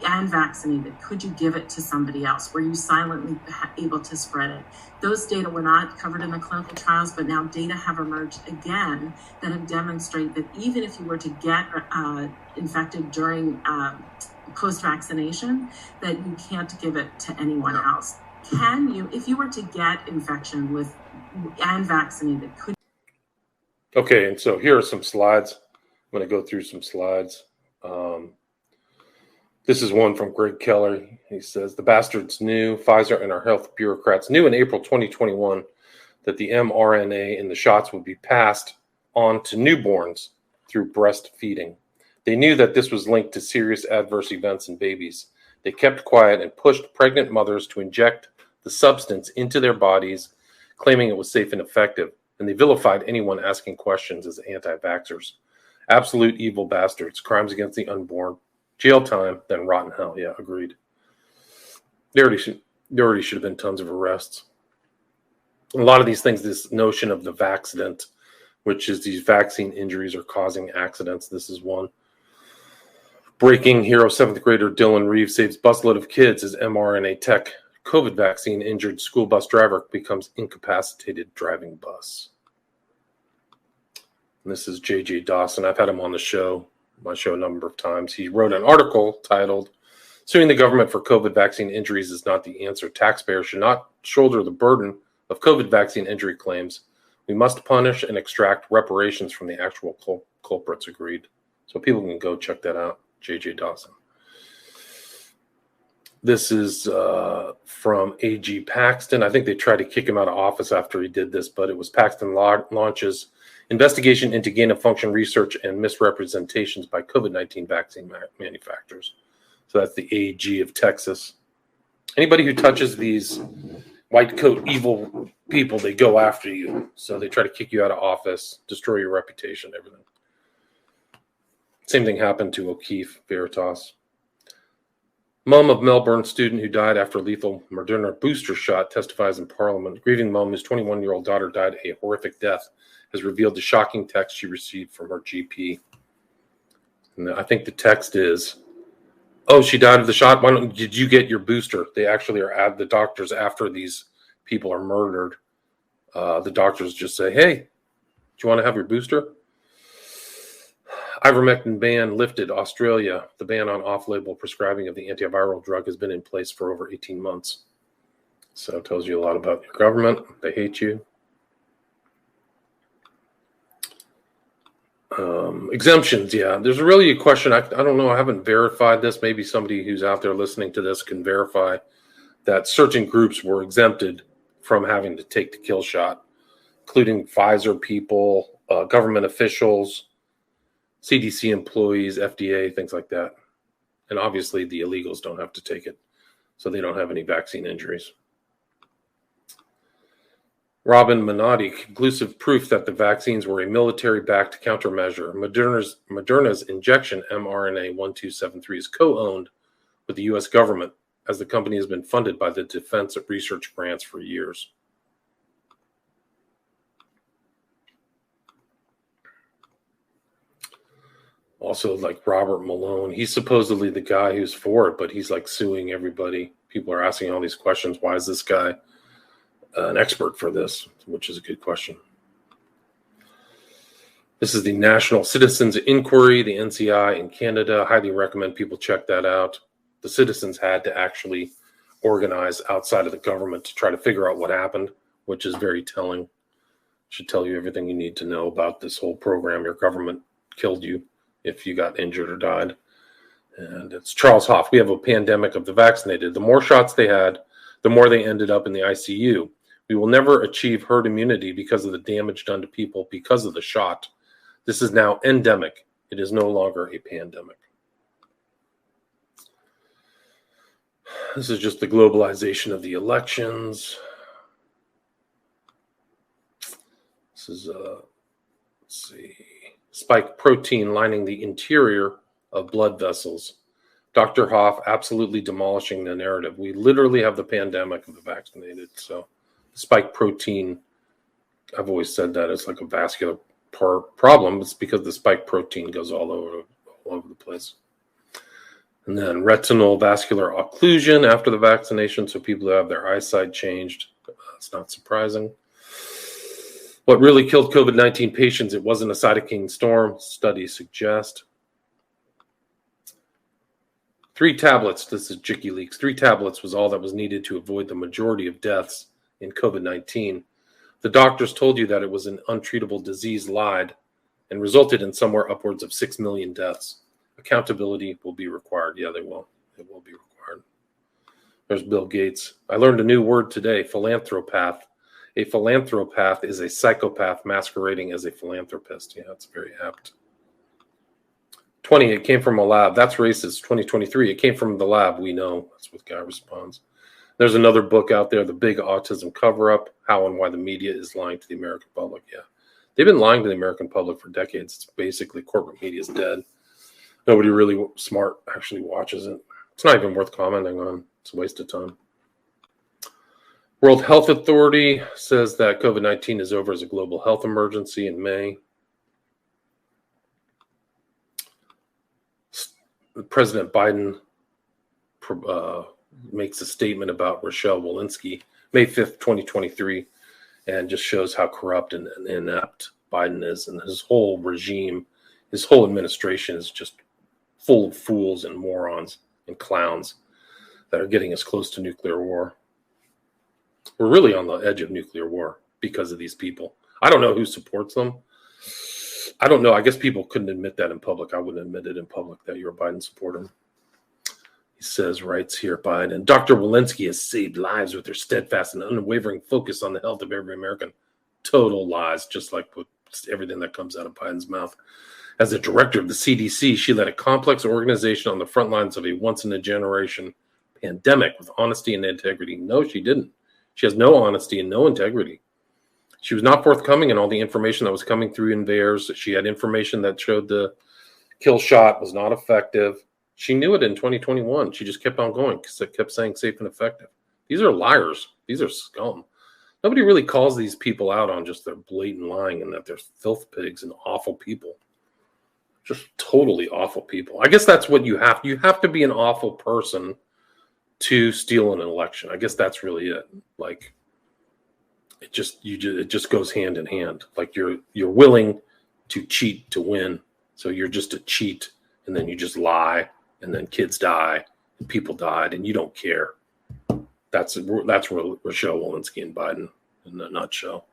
T: and vaccinated, could you give it to somebody else? Were you silently able to spread it? Those data were not covered in the clinical trials, but now data have emerged again that have demonstrated that even if you were to get infected during post-vaccination, that you can't give it to anyone else. Can you, if you were to get infection with and vaccinated, could...
A: Okay, and so here are some slides. I'm going to go through some slides. This is one from Greg Keller. He says, the bastards knew, Pfizer and our health bureaucrats knew in April 2021 that the mRNA in the shots would be passed on to newborns through breastfeeding. They knew that this was linked to serious adverse events in babies. They kept quiet and pushed pregnant mothers to inject the substance into their bodies, claiming it was safe and effective. And they vilified anyone asking questions as anti-vaxxers. Absolute evil bastards, crimes against the unborn, jail time, then rotten hell. Yeah, agreed. There already should have been tons of arrests. A lot of these things, this notion of the vacccident, which is these vaccine injuries are causing accidents. This is one. Breaking hero 7th grader Dylan Reeves saves busload of kids as mRNA tech COVID vaccine injured school bus driver becomes incapacitated driving bus. And this is J.J. Dawson. I've had him on the show, my show a number of times. He wrote an article titled, Suing the Government for COVID Vaccine Injuries is Not the Answer. Taxpayers should not shoulder the burden of COVID vaccine injury claims. We must punish and extract reparations from the actual culprits, agreed. So people can go check that out, J.J. Dawson. This is from A.G. Paxton. I think they tried to kick him out of office after he did this, but it was Paxton launches investigation into gain-of-function research and misrepresentations by COVID-19 vaccine manufacturers. So that's the AG of Texas. Anybody who touches these white coat evil people, they go after you. So they try to kick you out of office, destroy your reputation, everything. Same thing happened to O'Keefe Veritas. Mom of Melbourne student who died after lethal Moderna booster shot testifies in Parliament. Grieving mom whose 21-year-old daughter died a horrific death has revealed the shocking text she received from her GP. And I think the text is, oh, she died of the shot. Did you get your booster? They actually are at the doctors after these people are murdered. The doctors just say, hey, do you want to have your booster? Ivermectin ban lifted, Australia. The ban on off-label prescribing of the antiviral drug has been in place for over 18 months. So it tells you a lot about your government. They hate you. Exemptions, yeah. There's really a question. I don't know. I haven't verified this. Maybe somebody who's out there listening to this can verify that certain groups were exempted from having to take the kill shot, including Pfizer people, government officials, CDC employees, FDA, things like that. And obviously the illegals don't have to take it, so they don't have any vaccine injuries. Robin Minotti, conclusive proof that the vaccines were a military-backed countermeasure. Moderna's injection mRNA 1273 is co-owned with the U.S. government, as the company has been funded by the Defense Research Grants for years. Also, like Robert Malone, he's supposedly the guy who's for it, but he's like suing everybody. People are asking all these questions. Why is this guy an expert for this? Which is a good question. This is the National Citizens Inquiry, the NCI in Canada. I highly recommend people check that out. The citizens had to actually organize outside of the government to try to figure out what happened, which is very telling. Should tell you everything you need to know about this whole program. Your government killed you if you got injured or died. And it's Charles Hoff. We have a pandemic of the vaccinated. The more shots they had, the more they ended up in the ICU. We will never achieve herd immunity because of the damage done to people because of the shot. This is now endemic. It is no longer a pandemic. This is just the globalization of the elections. This is, let's see, spike protein lining the interior of blood vessels. Dr. Hoff absolutely demolishing the narrative. We literally have the pandemic of the vaccinated. So spike protein, I've always said that it's like a vascular problem. It's because the spike protein goes all over the place. And then retinal vascular occlusion after the vaccination, so people who have their eyesight changed. That's not surprising. What really killed COVID-19 patients, it wasn't a cytokine storm, studies suggest. 3 tablets, this is Jicky Leaks, 3 tablets was all that was needed to avoid the majority of deaths in COVID-19. The doctors told you that it was an untreatable disease, lied, and resulted in somewhere upwards of 6 million deaths. Accountability will be required. Yeah, they will. It will be required. There's Bill Gates. I learned a new word today, philanthropath. A philanthropath is a psychopath masquerading as a philanthropist. Yeah, that's very apt. 20, it came from a lab. That's racist. 2023, it came from the lab. We know. That's what the guy responds. There's another book out there, The Big Autism Cover-Up, How and Why the Media is Lying to the American Public. Yeah, they've been lying to the American public for decades. It's basically corporate media is dead. Nobody really smart actually watches it. It's not even worth commenting on. It's a waste of time. World Health Authority says that COVID-19 is over as a global health emergency in May. President Biden makes a statement about Rochelle Walensky, May 5th, 2023, and just shows how corrupt and inept Biden is. And his whole regime, his whole administration is just full of fools and morons and clowns that are getting us close to nuclear war. We're really on the edge of nuclear war because of these people. I don't know who supports them. I don't know. I guess people couldn't admit that in public. I wouldn't admit it in public that you're a Biden supporter. He says, writes here, Biden, Dr. Walensky has saved lives with her steadfast and unwavering focus on the health of every American. Total lies, just like with everything that comes out of Biden's mouth. As a director of the CDC, she led a complex organization on the front lines of a once-in-a-generation pandemic with honesty and integrity. No, she didn't. She has no honesty and no integrity. She was not forthcoming in all the information that was coming through in VAERS. She had information that showed the kill shot was not effective. She knew it in 2021. She just kept on going because it kept saying safe and effective. These are liars. These are scum. Nobody really calls these people out on just their blatant lying and that they're filth pigs and awful people. Just totally awful people. I guess that's what you have. You have to be an awful person to steal an election. I guess that's really it. Like, it just goes hand in hand. Like you're willing to cheat to win. So you're just a cheat, and then you just lie, and then kids die, and people died, and you don't care. That's Rochelle Walensky and Biden in a nutshell.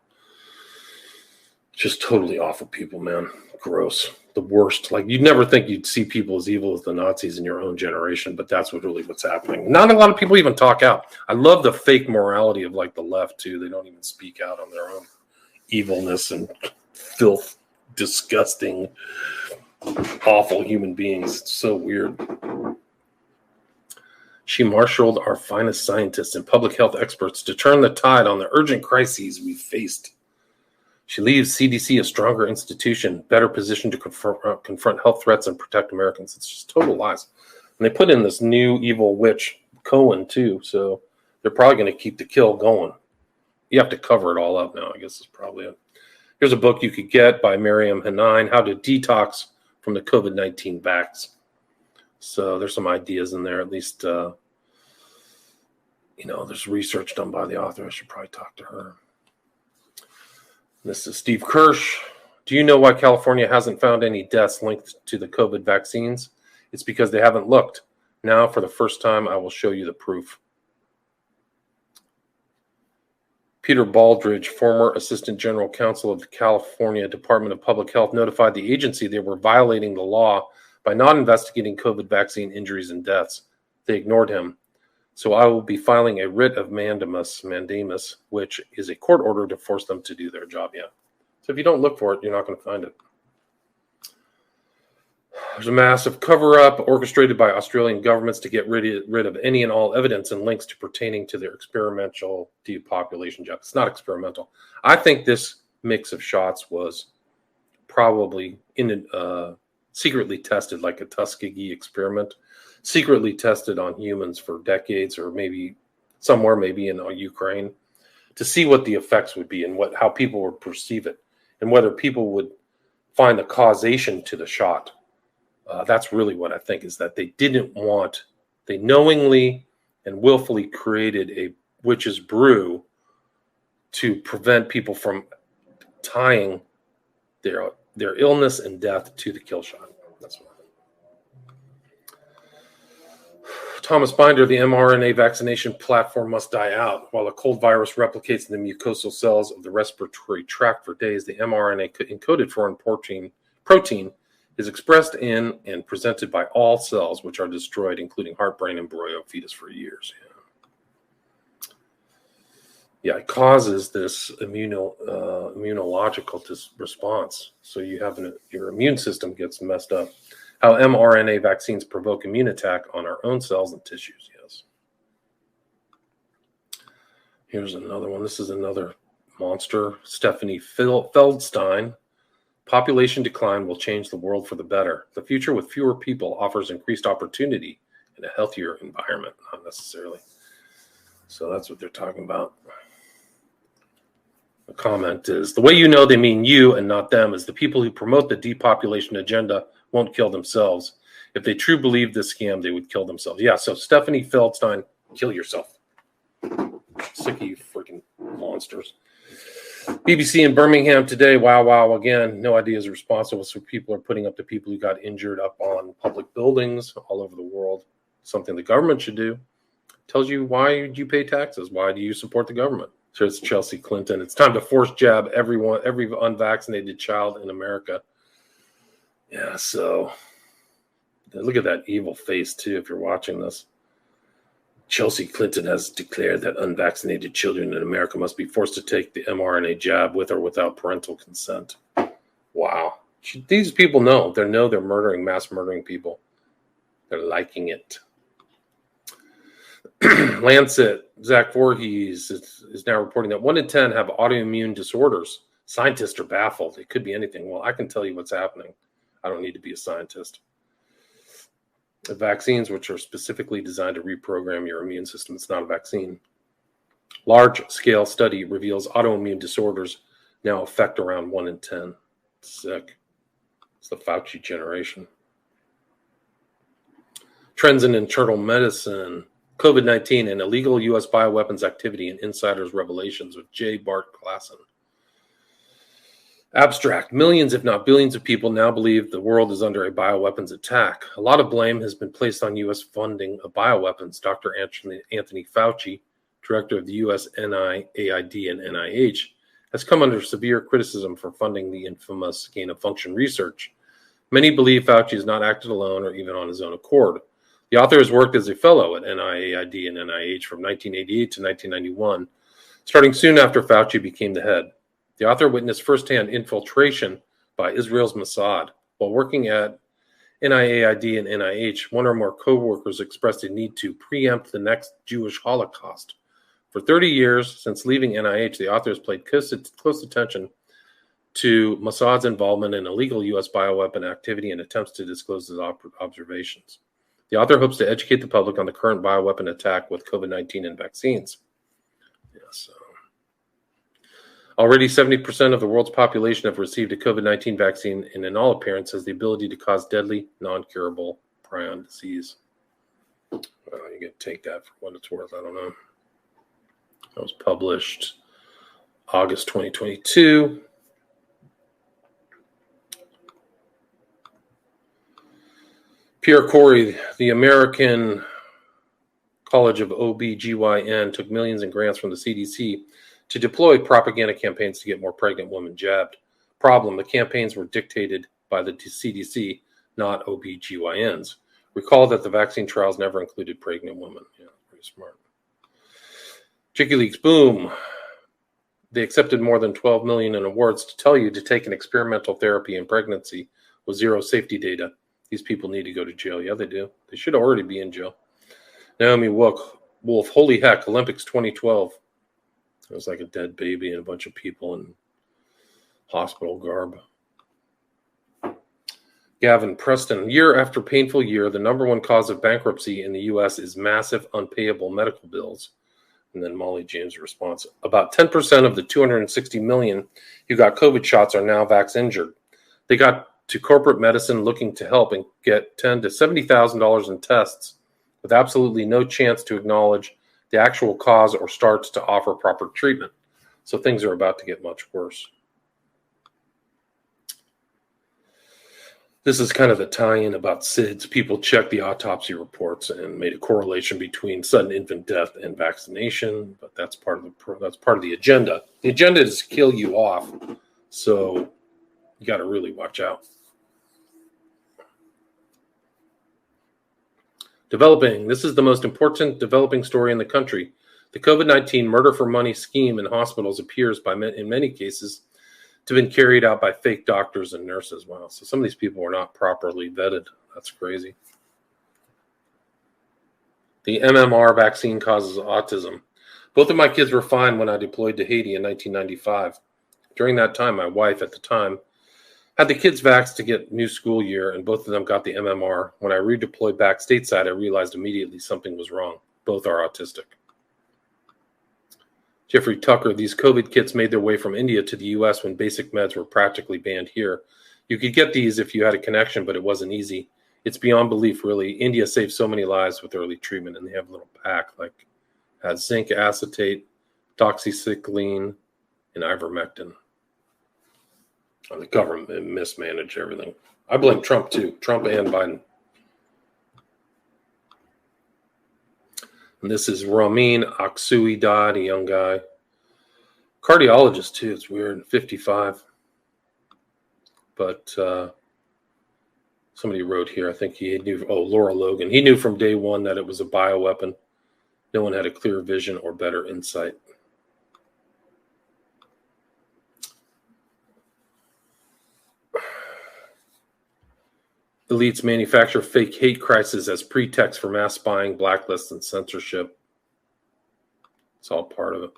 A: Just totally awful people, man. Gross. The worst. Like, you'd never think you'd see people as evil as the Nazis in your own generation, but that's what's happening. Not a lot of people even talk out. I love the fake morality of like the left too. They don't even speak out on their own evilness and filth, disgusting, awful human beings. It's so weird. She marshaled our finest scientists and public health experts to turn the tide on the urgent crises we faced. She leaves CDC a stronger institution, better positioned to confront health threats and protect Americans. It's just total lies. And they put in this new evil witch, Cohen, too. So they're probably going to keep the kill going. You have to cover it all up now, I guess is probably it. Here's a book you could get by Miriam Hanine, How to Detox from the COVID-19 Vax. So there's some ideas in there, at least, there's research done by the author. I should probably talk to her. This is Steve Kirsch. Do you know why California hasn't found any deaths linked to the COVID vaccines? It's because they haven't looked. Now, for the first time, I will show you the proof. Peter Baldridge, former Assistant General Counsel of the California Department of Public Health, notified the agency they were violating the law by not investigating COVID vaccine injuries and deaths. They ignored him. So I will be filing a writ of mandamus, which is a court order to force them to do their job. Yeah. So if you don't look for it, you're not going to find it. There's a massive cover-up orchestrated by Australian governments to get rid of any and all evidence and links pertaining to their experimental depopulation job. It's not experimental. I think this mix of shots was probably secretly tested, like a Tuskegee experiment. Secretly tested on humans for decades, or maybe somewhere, maybe in Ukraine, to see what the effects would be and how people would perceive it, and whether people would find a causation to the shot. That's really what I think, is that they knowingly and willfully created a witch's brew to prevent people from tying their illness and death to the kill shot. That's what I think. Thomas Binder, the mRNA vaccination platform must die out. While a cold virus replicates in the mucosal cells of the respiratory tract for days, the mRNA encoded foreign protein is expressed in and presented by all cells, which are destroyed, including heart, brain, embryo, fetus, for years. Yeah, it causes this immunological response. So you have your immune system gets messed up. How mRNA vaccines provoke immune attack on our own cells and tissues, yes. Here's another one. This is another monster. Stephanie Feldstein. Population decline will change the world for the better. The future with fewer people offers increased opportunity and a healthier environment, not necessarily. So that's what they're talking about. The comment is, the way you know they mean you and not them is the people who promote the depopulation agenda won't kill themselves. If they truly believe this scam, they would kill themselves. Yeah, so Stephanie Feldstein, kill yourself. Sick of you freaking monsters. BBC in Birmingham today, wow, again, no idea is responsible. So people are putting up the people who got injured up on public buildings all over the world. Something the government should do. Tells you why you pay taxes. Why do you support the government? So it's Chelsea Clinton. It's time to force jab every unvaccinated child in America. Yeah, so look at that evil face, too, if you're watching this. Chelsea Clinton has declared that unvaccinated children in America must be forced to take the mRNA jab with or without parental consent. Wow. These people know. They're mass murdering people. They're liking it. Lancet, Zach Voorhees is now reporting that 1 in 10 have autoimmune disorders. Scientists are baffled. It could be anything. Well, I can tell you what's happening. I don't need to be a scientist. The vaccines, which are specifically designed to reprogram your immune system, it's not a vaccine. Large-scale study reveals autoimmune disorders now affect around 1 in 10. Sick. It's the Fauci generation. Trends in internal medicine. COVID-19 and illegal U.S. bioweapons activity and insiders' revelations with J. Bart Klassen. Abstract. Millions, if not billions of people now believe the world is under a bioweapons attack. A lot of blame has been placed on U.S. funding of bioweapons. Dr. Anthony Fauci, director of the U.S. NIAID and NIH, has come under severe criticism for funding the infamous gain-of-function research. Many believe Fauci has not acted alone or even on his own accord. The author has worked as a fellow at NIAID and NIH from 1988 to 1991, starting soon after Fauci became the head. The author witnessed firsthand infiltration by Israel's Mossad. While working at NIAID and NIH, one or more co-workers expressed a need to preempt the next Jewish Holocaust. For 30 years since leaving NIH, the author has paid close attention to Mossad's involvement in illegal U.S. bioweapon activity and attempts to disclose his observations. The author hopes to educate the public on the current bioweapon attack with COVID-19 and vaccines. Yes. Already 70% of the world's population have received a COVID-19 vaccine and in all appearance has the ability to cause deadly, non-curable prion disease. Well, you can take that for what it's worth. I don't know. That was published August 2022. Pierre Corey, the American College of OB/GYN, took millions in grants from the CDC to deploy propaganda campaigns to get more pregnant women jabbed. Problem, the campaigns were dictated by the CDC, not OB/GYNs. Recall that the vaccine trials never included pregnant women. Yeah, pretty smart. WikiLeaks, boom. They accepted more than $12 million in awards to tell you to take an experimental therapy in pregnancy with zero safety data. These people need to go to jail. Yeah, they do. They should already be in jail. Naomi Wolf, holy heck, Olympics 2012. It was like a dead baby and a bunch of people in hospital garb. Gavin Preston, year after painful year, the number one cause of bankruptcy in the U.S. is massive unpayable medical bills. And then Molly James' response. About 10% of the 260 million who got COVID shots are now vax injured. They got to corporate medicine looking to help and get $10,000 to $70,000 in tests with absolutely no chance to acknowledge the actual cause or starts to offer proper treatment. So things are about to get much worse. This is kind of the tie-in about SIDS. People checked the autopsy reports and made a correlation between sudden infant death and vaccination, but that's part of the agenda. The agenda is to kill you off, so you got to really watch out. Developing. This is the most important developing story in the country. The COVID-19 murder for money scheme in hospitals appears in many cases to have been carried out by fake doctors and nurses. Wow. So some of these people were not properly vetted. That's crazy. The MMR vaccine causes autism. Both of my kids were fine when I deployed to Haiti in 1995. During that time, my wife at the time had the kids vaxxed to get new school year, and both of them got the MMR. When I redeployed back stateside, I realized immediately something was wrong. Both are autistic. Jeffrey Tucker, these COVID kits made their way from India to the U.S. when basic meds were practically banned here. You could get these if you had a connection, but it wasn't easy. It's beyond belief, really. India saved so many lives with early treatment, and they have a little pack like has zinc acetate, doxycycline, and ivermectin. And the government mismanaged everything. I blame Trump, too. Trump and Biden. And this is Ramin Aksui died, a young guy. Cardiologist, too. It's weird. 55. But somebody wrote here, I think he knew, Laura Logan. He knew from day one that it was a bioweapon. No one had a clear vision or better insight. Elites manufacture fake hate crises as pretext for mass spying, blacklists, and censorship. It's all part of it.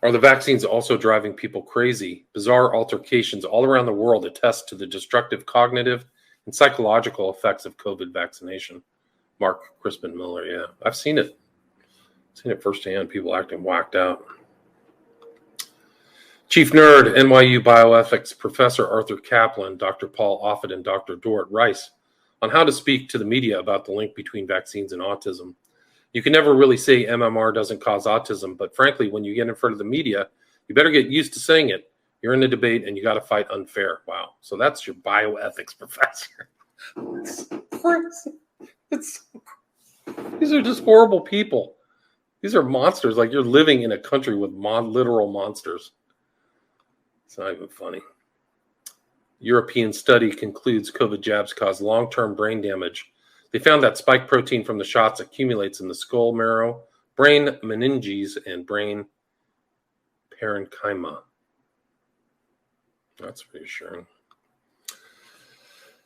A: Are the vaccines also driving people crazy? Bizarre altercations all around the world attest to the destructive cognitive and psychological effects of COVID vaccination. Mark Crispin Miller, yeah. I've seen it. I've seen it firsthand, people acting whacked out. Chief Nerd, NYU Bioethics Professor Arthur Kaplan, Dr. Paul Offit, and Dr. Dorrit Rice on how to speak to the media about the link between vaccines and autism. You can never really say MMR doesn't cause autism, but frankly, when you get in front of the media, you better get used to saying it. You're in a debate and you got to fight unfair. Wow. So that's your bioethics professor. It's crazy. These are just horrible people. These are monsters. Like you're living in a country with literal monsters. It's not even funny. European study concludes COVID jabs cause long-term brain damage. They found that spike protein from the shots accumulates in the skull marrow, brain meninges, and brain parenchyma. That's reassuring.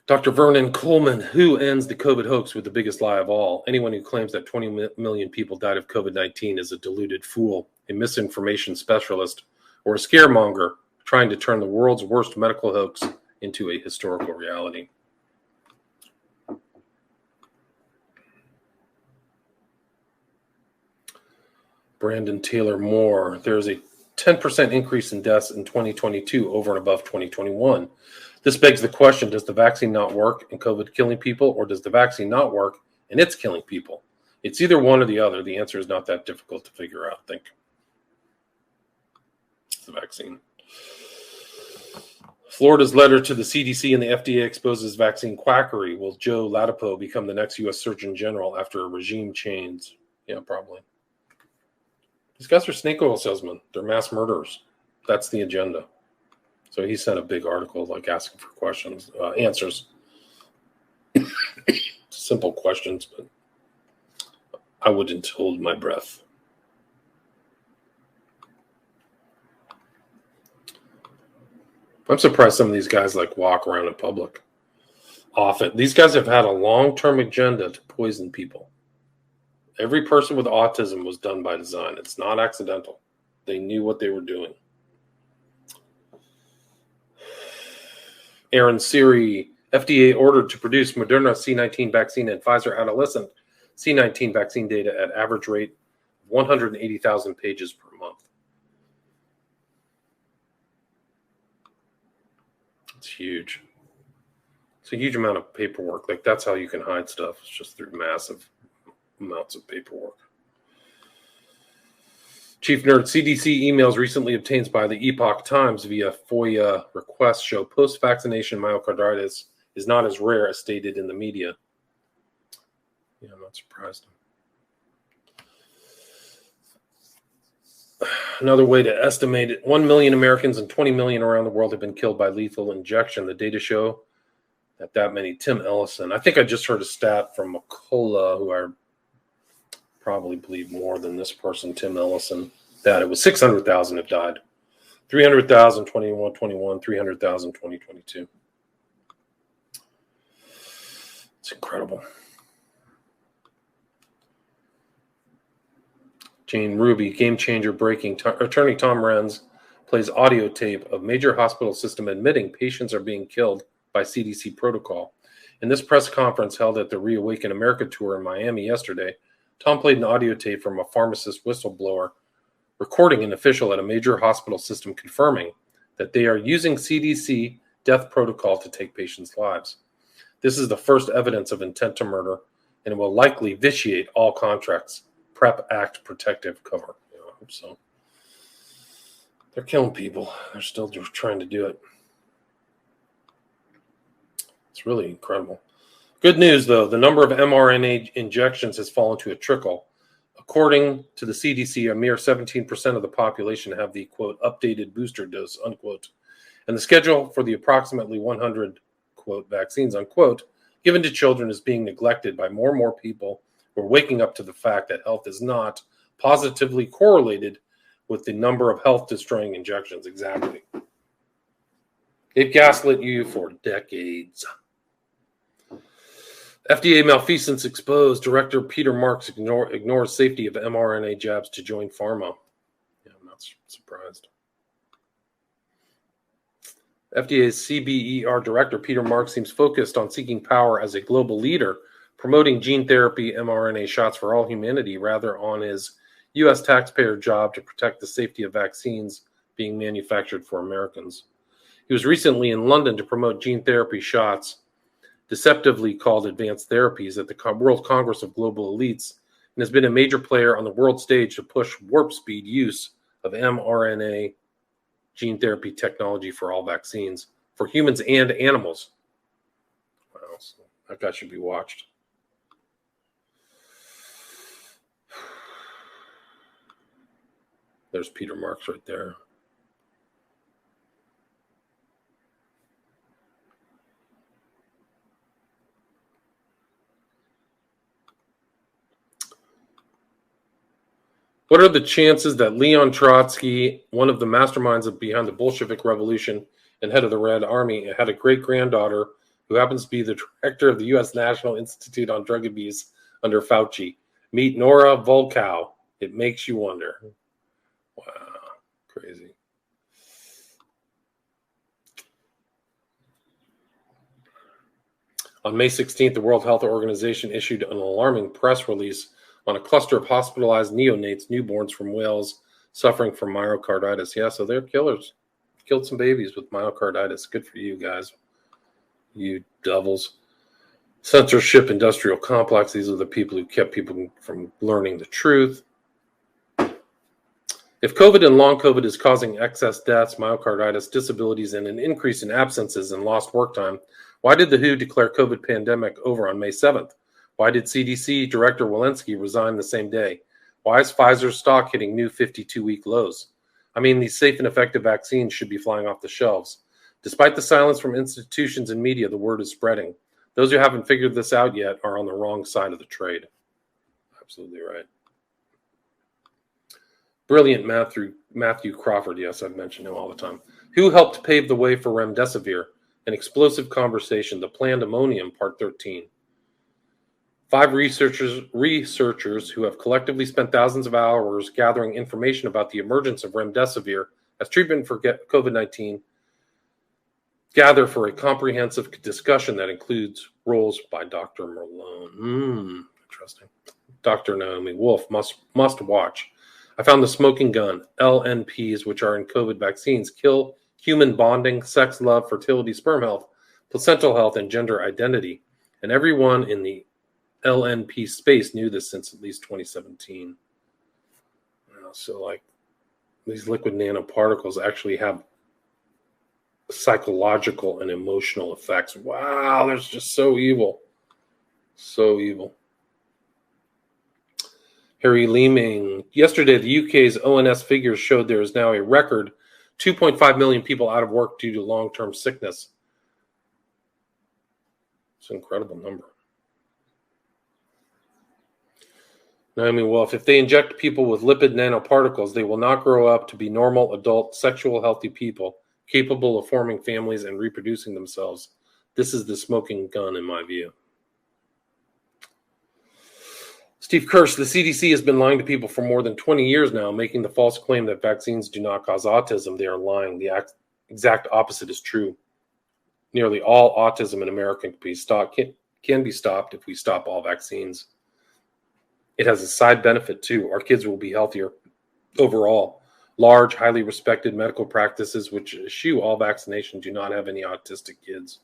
A: Dr. Vernon Coleman, who ends the COVID hoax with the biggest lie of all? Anyone who claims that 20 million people died of COVID-19 is a deluded fool, a misinformation specialist, or a scaremonger trying to turn the world's worst medical hoax into a historical reality. Brandon Taylor Moore, there's a 10% increase in deaths in 2022 over and above 2021. This begs the question, does the vaccine not work and COVID killing people, or does the vaccine not work and it's killing people? It's either one or the other. The answer is not that difficult to figure out, I think. It's the vaccine. Florida's letter to the CDC and the FDA exposes vaccine quackery. Will Joe Ladapo become the next U.S. Surgeon General after a regime change? Yeah, probably. These guys are snake oil salesmen. They're mass murderers. That's the agenda. So he sent a big article like asking for questions, answers. Simple questions, but I wouldn't hold my breath. I'm surprised some of these guys walk around in public often. These guys have had a long-term agenda to poison people. Every person with autism was done by design. It's not accidental. They knew what they were doing. Aaron Siri, FDA ordered to produce Moderna C19 vaccine and Pfizer adolescent C19 vaccine data at average rate of 180,000 pages per month. It's huge. It's a huge amount of paperwork. That's how you can hide stuff. It's just through massive amounts of paperwork. Chief Nerd, CDC emails recently obtained by the Epoch Times via FOIA request show post-vaccination myocarditis is not as rare as stated in the media. Yeah, I'm not surprised. Another way to estimate it, 1 million Americans and 20 million around the world have been killed by lethal injection. The data show that many. Tim Ellison. I think I just heard a stat from McCullough, who I probably believe more than this person, Tim Ellison, that it was 600,000 have died. 300,000, 21, 300,000, 2022. It's incredible. Jane Ruby, game changer breaking. Attorney Tom Renz plays audio tape of major hospital system admitting patients are being killed by CDC protocol. In this press conference held at the Reawaken America tour in Miami yesterday, Tom played an audio tape from a pharmacist whistleblower recording an official at a major hospital system confirming that they are using CDC death protocol to take patients' lives. This is the first evidence of intent to murder, and it will likely vitiate all contracts. PrEP Act protective cover. I hope so. They're killing people. They're still trying to do it. It's really incredible. Good news, though. The number of mRNA injections has fallen to a trickle. According to the CDC, a mere 17% of the population have the, quote, updated booster dose, unquote. And the schedule for the approximately 100, quote, vaccines, unquote, given to children is being neglected by more and more people who are waking up to the fact that health is not positively correlated with the number of health-destroying injections. Exactly. They've gaslit you for decades. FDA malfeasance exposed. Director Peter Marks ignores safety of mRNA jabs to join pharma. Yeah, I'm not surprised. FDA's CBER Director Peter Marks seems focused on seeking power as a global leader, promoting gene therapy mRNA shots for all humanity, rather on his U.S. taxpayer job to protect the safety of vaccines being manufactured for Americans. He was recently in London to promote gene therapy shots, deceptively called advanced therapies, at the World Congress of Global Elites, and has been a major player on the world stage to push warp speed use of mRNA gene therapy technology for all vaccines, for humans and animals. Wow, so that guy should be watched. There's Peter Marks right there. What are the chances that Leon Trotsky, one of the masterminds behind the Bolshevik Revolution and head of the Red Army, had a great-granddaughter who happens to be the director of the U.S. National Institute on Drug Abuse under Fauci? Meet Nora Volkow. It makes you wonder. Wow, crazy. On May 16th, the World Health Organization issued an alarming press release on a cluster of hospitalized neonates, newborns from Wales, suffering from myocarditis. Yeah, so they're killers. Killed some babies with myocarditis. Good for you guys. You devils. Censorship industrial complex. These are the people who kept people from learning the truth. If COVID and long COVID is causing excess deaths, myocarditis, disabilities, and an increase in absences and lost work time, why did the WHO declare COVID pandemic over on May 7th? Why did CDC Director Walensky resign the same day? Why is Pfizer's stock hitting new 52-week lows? I mean, these safe and effective vaccines should be flying off the shelves. Despite the silence from institutions and media, the word is spreading. Those who haven't figured this out yet are on the wrong side of the trade. Absolutely right. Brilliant Matthew Crawford. Yes, I've mentioned him all the time. Who helped pave the way for remdesivir? An explosive conversation, the planned ammonium, part 13. 5 researchers who have collectively spent thousands of hours gathering information about the emergence of remdesivir as treatment for COVID-19 gather for a comprehensive discussion that includes roles by Dr. Malone. Interesting. Dr. Naomi Wolf must watch. I found the smoking gun, LNPs, which are in COVID vaccines, kill human bonding, sex, love, fertility, sperm health, placental health, and gender identity. And everyone in the LNP space knew this since at least 2017. So, like, these liquid nanoparticles actually have psychological and emotional effects. Wow, that's just so evil. So evil. Harry Leeming. Yesterday, the UK's ONS figures showed there is now a record 2.5 million people out of work due to long-term sickness. It's an incredible number. Naomi Wolf. If they inject people with lipid nanoparticles, they will not grow up to be normal, adult, sexual, healthy people, capable of forming families and reproducing themselves. This is the smoking gun, in my view. Steve Kirsch, the CDC has been lying to people for more than 20 years now, making the false claim that vaccines do not cause autism. They are lying. The exact opposite is true. Nearly all autism in America can be stopped if we stop all vaccines. It has a side benefit, too. Our kids will be healthier overall. Large, highly respected medical practices which eschew all vaccination do not have any autistic kids.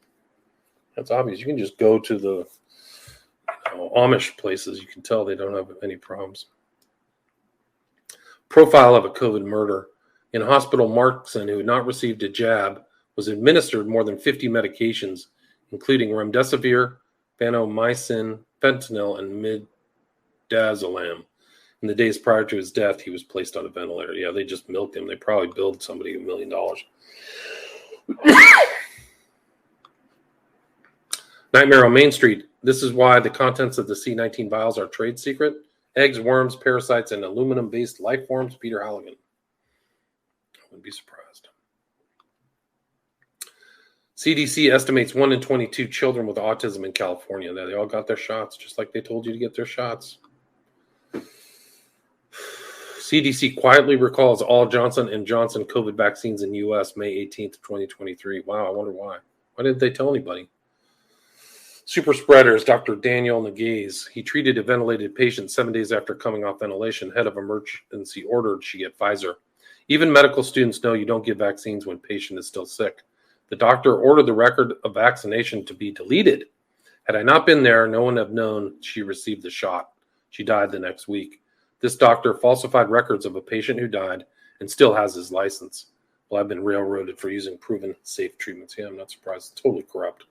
A: That's obvious. You can just go to the Amish places. You can tell they don't have any problems. Profile of a COVID murder. In hospital, Markson, who had not received a jab, was administered more than 50 medications, including remdesivir, vancomycin, fentanyl, and midazolam. In the days prior to his death, he was placed on a ventilator. Yeah, they just milked him. They probably billed somebody $1 million. Nightmare on Main Street. This is why the contents of the C-19 vials are trade secret. Eggs, worms, parasites, and aluminum-based life forms. Peter Halligan. I wouldn't be surprised. CDC estimates 1 in 22 children with autism in California. They all got their shots, just like they told you to get their shots. CDC quietly recalls all Johnson & Johnson COVID vaccines in U.S. May 18th, 2023. Wow, I wonder why. Why didn't they tell anybody? Super spreaders, Dr. Daniel Nagase. He treated a ventilated patient 7 days after coming off ventilation. Head of emergency ordered she get Pfizer. Even medical students know you don't give vaccines when patient is still sick. The doctor ordered the record of vaccination to be deleted. Had I not been there, no one would have known she received the shot. She died the next week. This doctor falsified records of a patient who died and still has his license. Well, I've been railroaded for using proven safe treatments. Yeah, I'm not surprised. It's totally corrupt.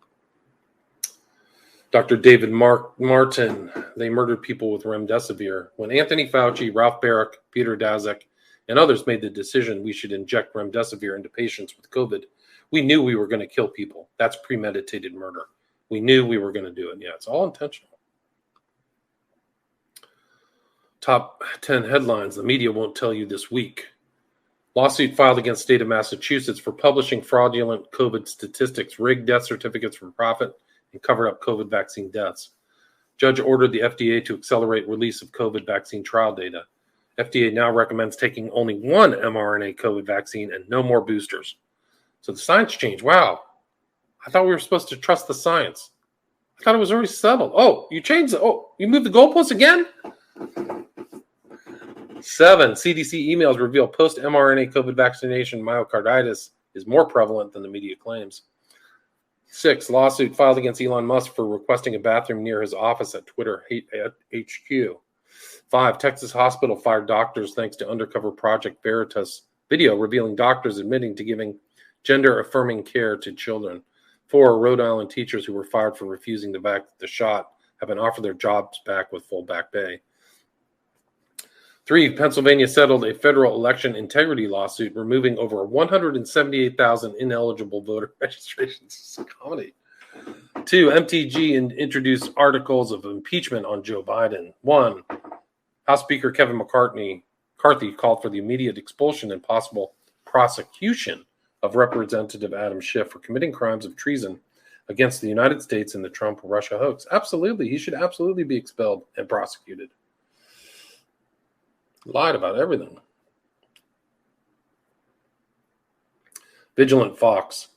A: Dr. David Martin, they murdered people with remdesivir. When Anthony Fauci, Ralph Barrick, Peter Daszak, and others made the decision we should inject remdesivir into patients with COVID, we knew we were going to kill people. That's premeditated murder. We knew we were going to do it. Yeah, it's all intentional. Top 10 headlines the media won't tell you this week. Lawsuit filed against state of Massachusetts for publishing fraudulent COVID statistics, rigged death certificates for profit, and covered up COVID vaccine deaths. Judge ordered the FDA to accelerate release of COVID vaccine trial data. FDA now recommends taking only one mRNA COVID vaccine and no more boosters. So the science changed. Wow. I thought we were supposed to trust the science. I thought it was already settled. Oh, you changed it. Oh, you moved the goalposts again? 7. CDC emails reveal post-mRNA COVID vaccination myocarditis is more prevalent than the media claims. 6. Lawsuit filed against Elon Musk for requesting a bathroom near his office at Twitter HQ. 5. Texas hospital fired doctors thanks to undercover Project Veritas video revealing doctors admitting to giving gender-affirming care to children. 4. Rhode Island teachers who were fired for refusing the shot have been offered their jobs back with full back pay. 3. Pennsylvania settled a federal election integrity lawsuit, removing over 178,000 ineligible voter registrations. It's a comedy. 2. MTG introduced articles of impeachment on Joe Biden. 1. House Speaker Kevin McCarthy called for the immediate expulsion and possible prosecution of Representative Adam Schiff for committing crimes of treason against the United States in the Trump-Russia hoax. Absolutely. He should absolutely be expelled and prosecuted. Lied about everything. Vigilant Fox.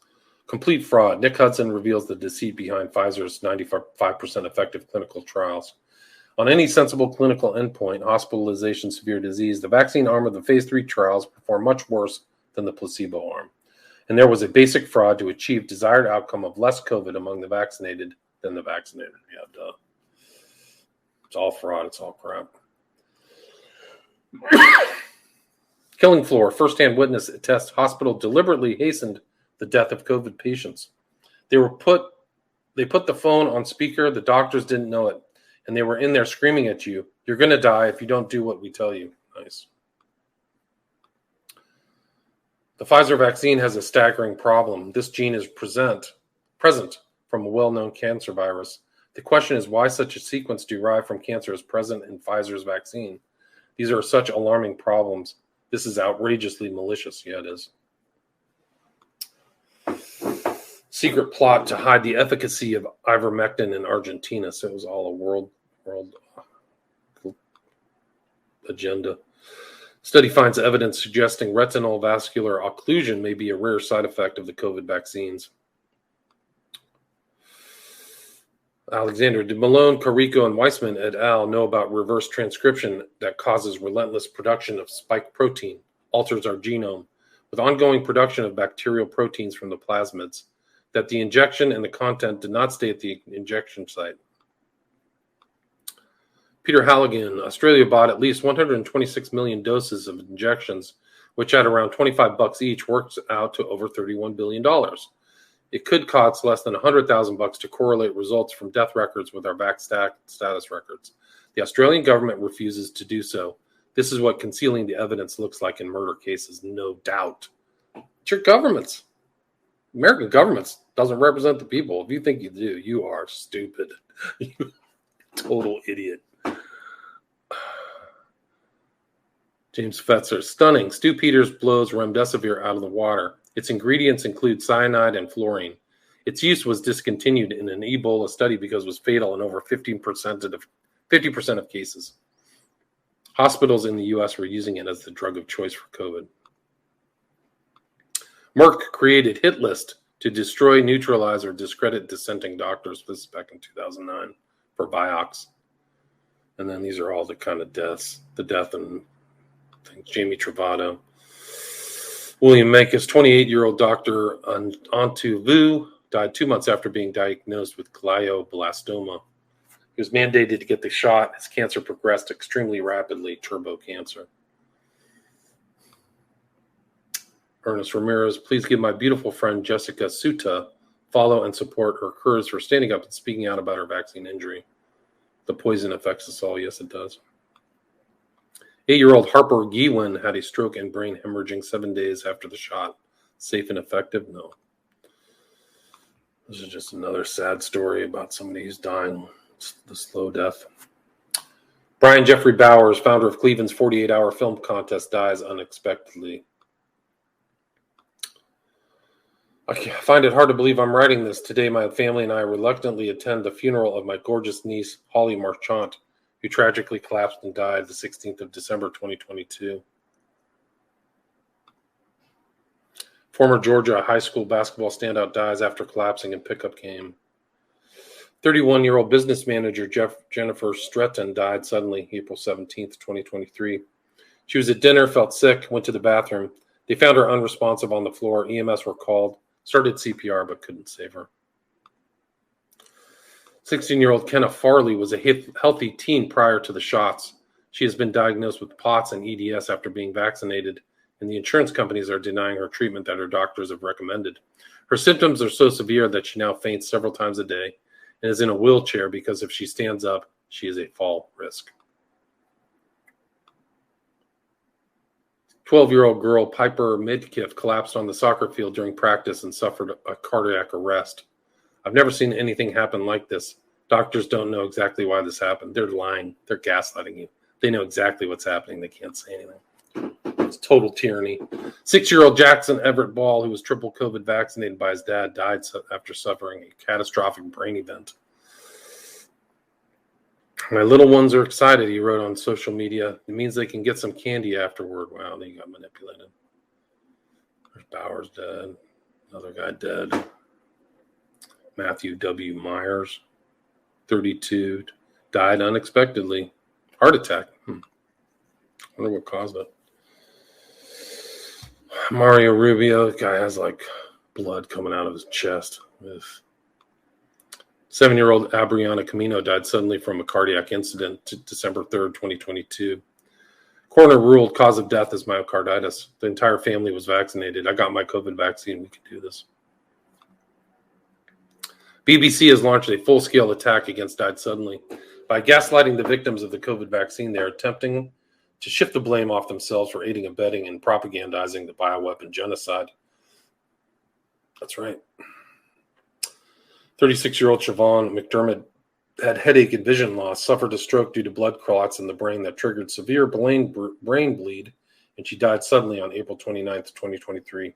A: Complete fraud. Nick Hudson reveals the deceit behind Pfizer's 95% effective clinical trials. On any sensible clinical endpoint, hospitalization, severe disease, the vaccine arm of the phase 3 trials performed much worse than the placebo arm. And there was a basic fraud to achieve desired outcome of less COVID among the vaccinated than the vaccinated. Yeah, duh. It's all fraud. It's all crap. Killing floor. First-hand witness attests hospital deliberately hastened the death of COVID patients. They put the phone on speaker. The doctors didn't know it. And they were in there screaming at you, "You're going to die if you don't do what we tell you." Nice. The Pfizer vaccine has a staggering problem. This gene is present from a well-known cancer virus. The question is why such a sequence derived from cancer is present in Pfizer's vaccine. These are such alarming problems. This is outrageously malicious. Yeah, it is. Secret plot to hide the efficacy of ivermectin in Argentina. So it was all a world agenda. Study finds evidence suggesting retinal vascular occlusion may be a rare side effect of the COVID vaccines. Alexander, did Malone, Carrico, and Weissman et al. Know about reverse transcription that causes relentless production of spike protein, alters our genome, with ongoing production of bacterial proteins from the plasmids, that the injection and the content did not stay at the injection site? Peter Halligan, Australia bought at least 126 million doses of injections, which at around $25 each works out to over $31 billion. It could cost less than $100,000 to correlate results from death records with our vac status records. The Australian government refuses to do so. This is what concealing the evidence looks like in murder cases, no doubt. It's your governments. American governments doesn't represent the people. If you think you do, you are stupid. You total idiot. James Fetzer, stunning. Stu Peters blows remdesivir out of the water. Its ingredients include cyanide and fluorine. Its use was discontinued in an Ebola study because it was fatal in over 50% of cases. Hospitals in the U.S. were using it as the drug of choice for COVID. Merck created hit list to destroy, neutralize, or discredit dissenting doctors. This is back in 2009 for Vioxx. And then these are all the kind of deaths. The death and Jamie Travado. William Menkes, 28-year-old doctor Antu Vu, died 2 months after being diagnosed with glioblastoma. He was mandated to get the shot. His cancer progressed extremely rapidly, turbo cancer. Ernest Ramirez, please give my beautiful friend Jessica Suta follow and support her courage for standing up and speaking out about her vaccine injury. The poison affects us all. Yes, it does. 8-year-old Harper Gewin had a stroke and brain hemorrhaging 7 days after the shot. Safe and effective? No. This is just another sad story about somebody who's dying. It's the slow death. Brian Jeffrey Bowers, founder of Cleveland's 48-hour film contest, dies unexpectedly. I find it hard to believe I'm writing this. Today, my family and I reluctantly attend the funeral of my gorgeous niece, Holly Marchant, who tragically collapsed and died the 16th of December, 2022. Former Georgia high school basketball standout dies after collapsing in pickup game. 31-year-old business manager Jennifer Stretton died suddenly April 17th, 2023. She was at dinner, felt sick, went to the bathroom. They found her unresponsive on the floor. EMS were called, started CPR, but couldn't save her. 16-year-old Kenna Farley was a healthy teen prior to the shots. She has been diagnosed with POTS and EDS after being vaccinated, and the insurance companies are denying her treatment that her doctors have recommended. Her symptoms are so severe that she now faints several times a day and is in a wheelchair because if she stands up, she is a fall risk. 12-year-old girl Piper Midkiff collapsed on the soccer field during practice and suffered a cardiac arrest. I've never seen anything happen like this. Doctors don't know exactly why this happened. They're lying. They're gaslighting you. They know exactly what's happening. They can't say anything. It's total tyranny. 6-year-old Jackson Everett Ball, who was triple COVID vaccinated by his dad, died after suffering a catastrophic brain event. My little ones are excited, he wrote on social media. It means they can get some candy afterward. Wow, they got manipulated. There's Bowers dead. Another guy dead. Matthew W. Myers, 32, died unexpectedly. Heart attack. I wonder what caused it. Mario Rubio, the guy has like blood coming out of his chest. 7-year-old Abriana Camino died suddenly from a cardiac incident December 3rd, 2022. Coroner ruled cause of death is myocarditis. The entire family was vaccinated. I got my COVID vaccine. We could do this. BBC has launched a full-scale attack against Died Suddenly. By gaslighting the victims of the COVID vaccine, they are attempting to shift the blame off themselves for aiding, abetting, and propagandizing the bioweapon genocide. That's right. 36-year-old Siobhan McDermott had headache and vision loss, suffered a stroke due to blood clots in the brain that triggered severe brain bleed, and she died suddenly on April 29th, 2023.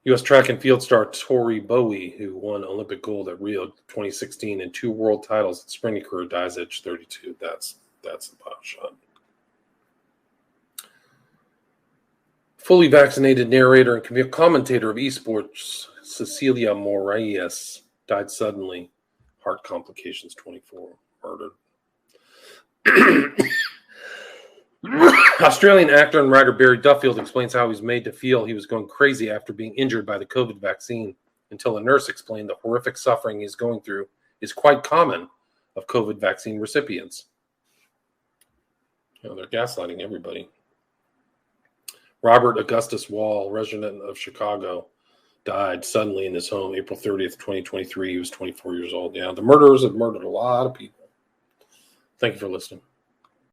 A: U.S. track and field star Tori Bowie, who won Olympic gold at Rio 2016 and 2 world titles at sprinting career, dies at age 32. That's the pot shot. Fully vaccinated narrator and commentator of esports, Cecilia Moraes, died suddenly. Heart complications, 24. Murdered. Australian actor and writer Barry Duffield explains how he was made to feel he was going crazy after being injured by the COVID vaccine, until a nurse explained the horrific suffering he's going through is quite common of COVID vaccine recipients. They're gaslighting everybody. Robert Augustus Wall, resident of Chicago, died suddenly in his home April 30th, 2023. He was 24 years old. Yeah, the murderers have murdered a lot of people. Thank you for listening.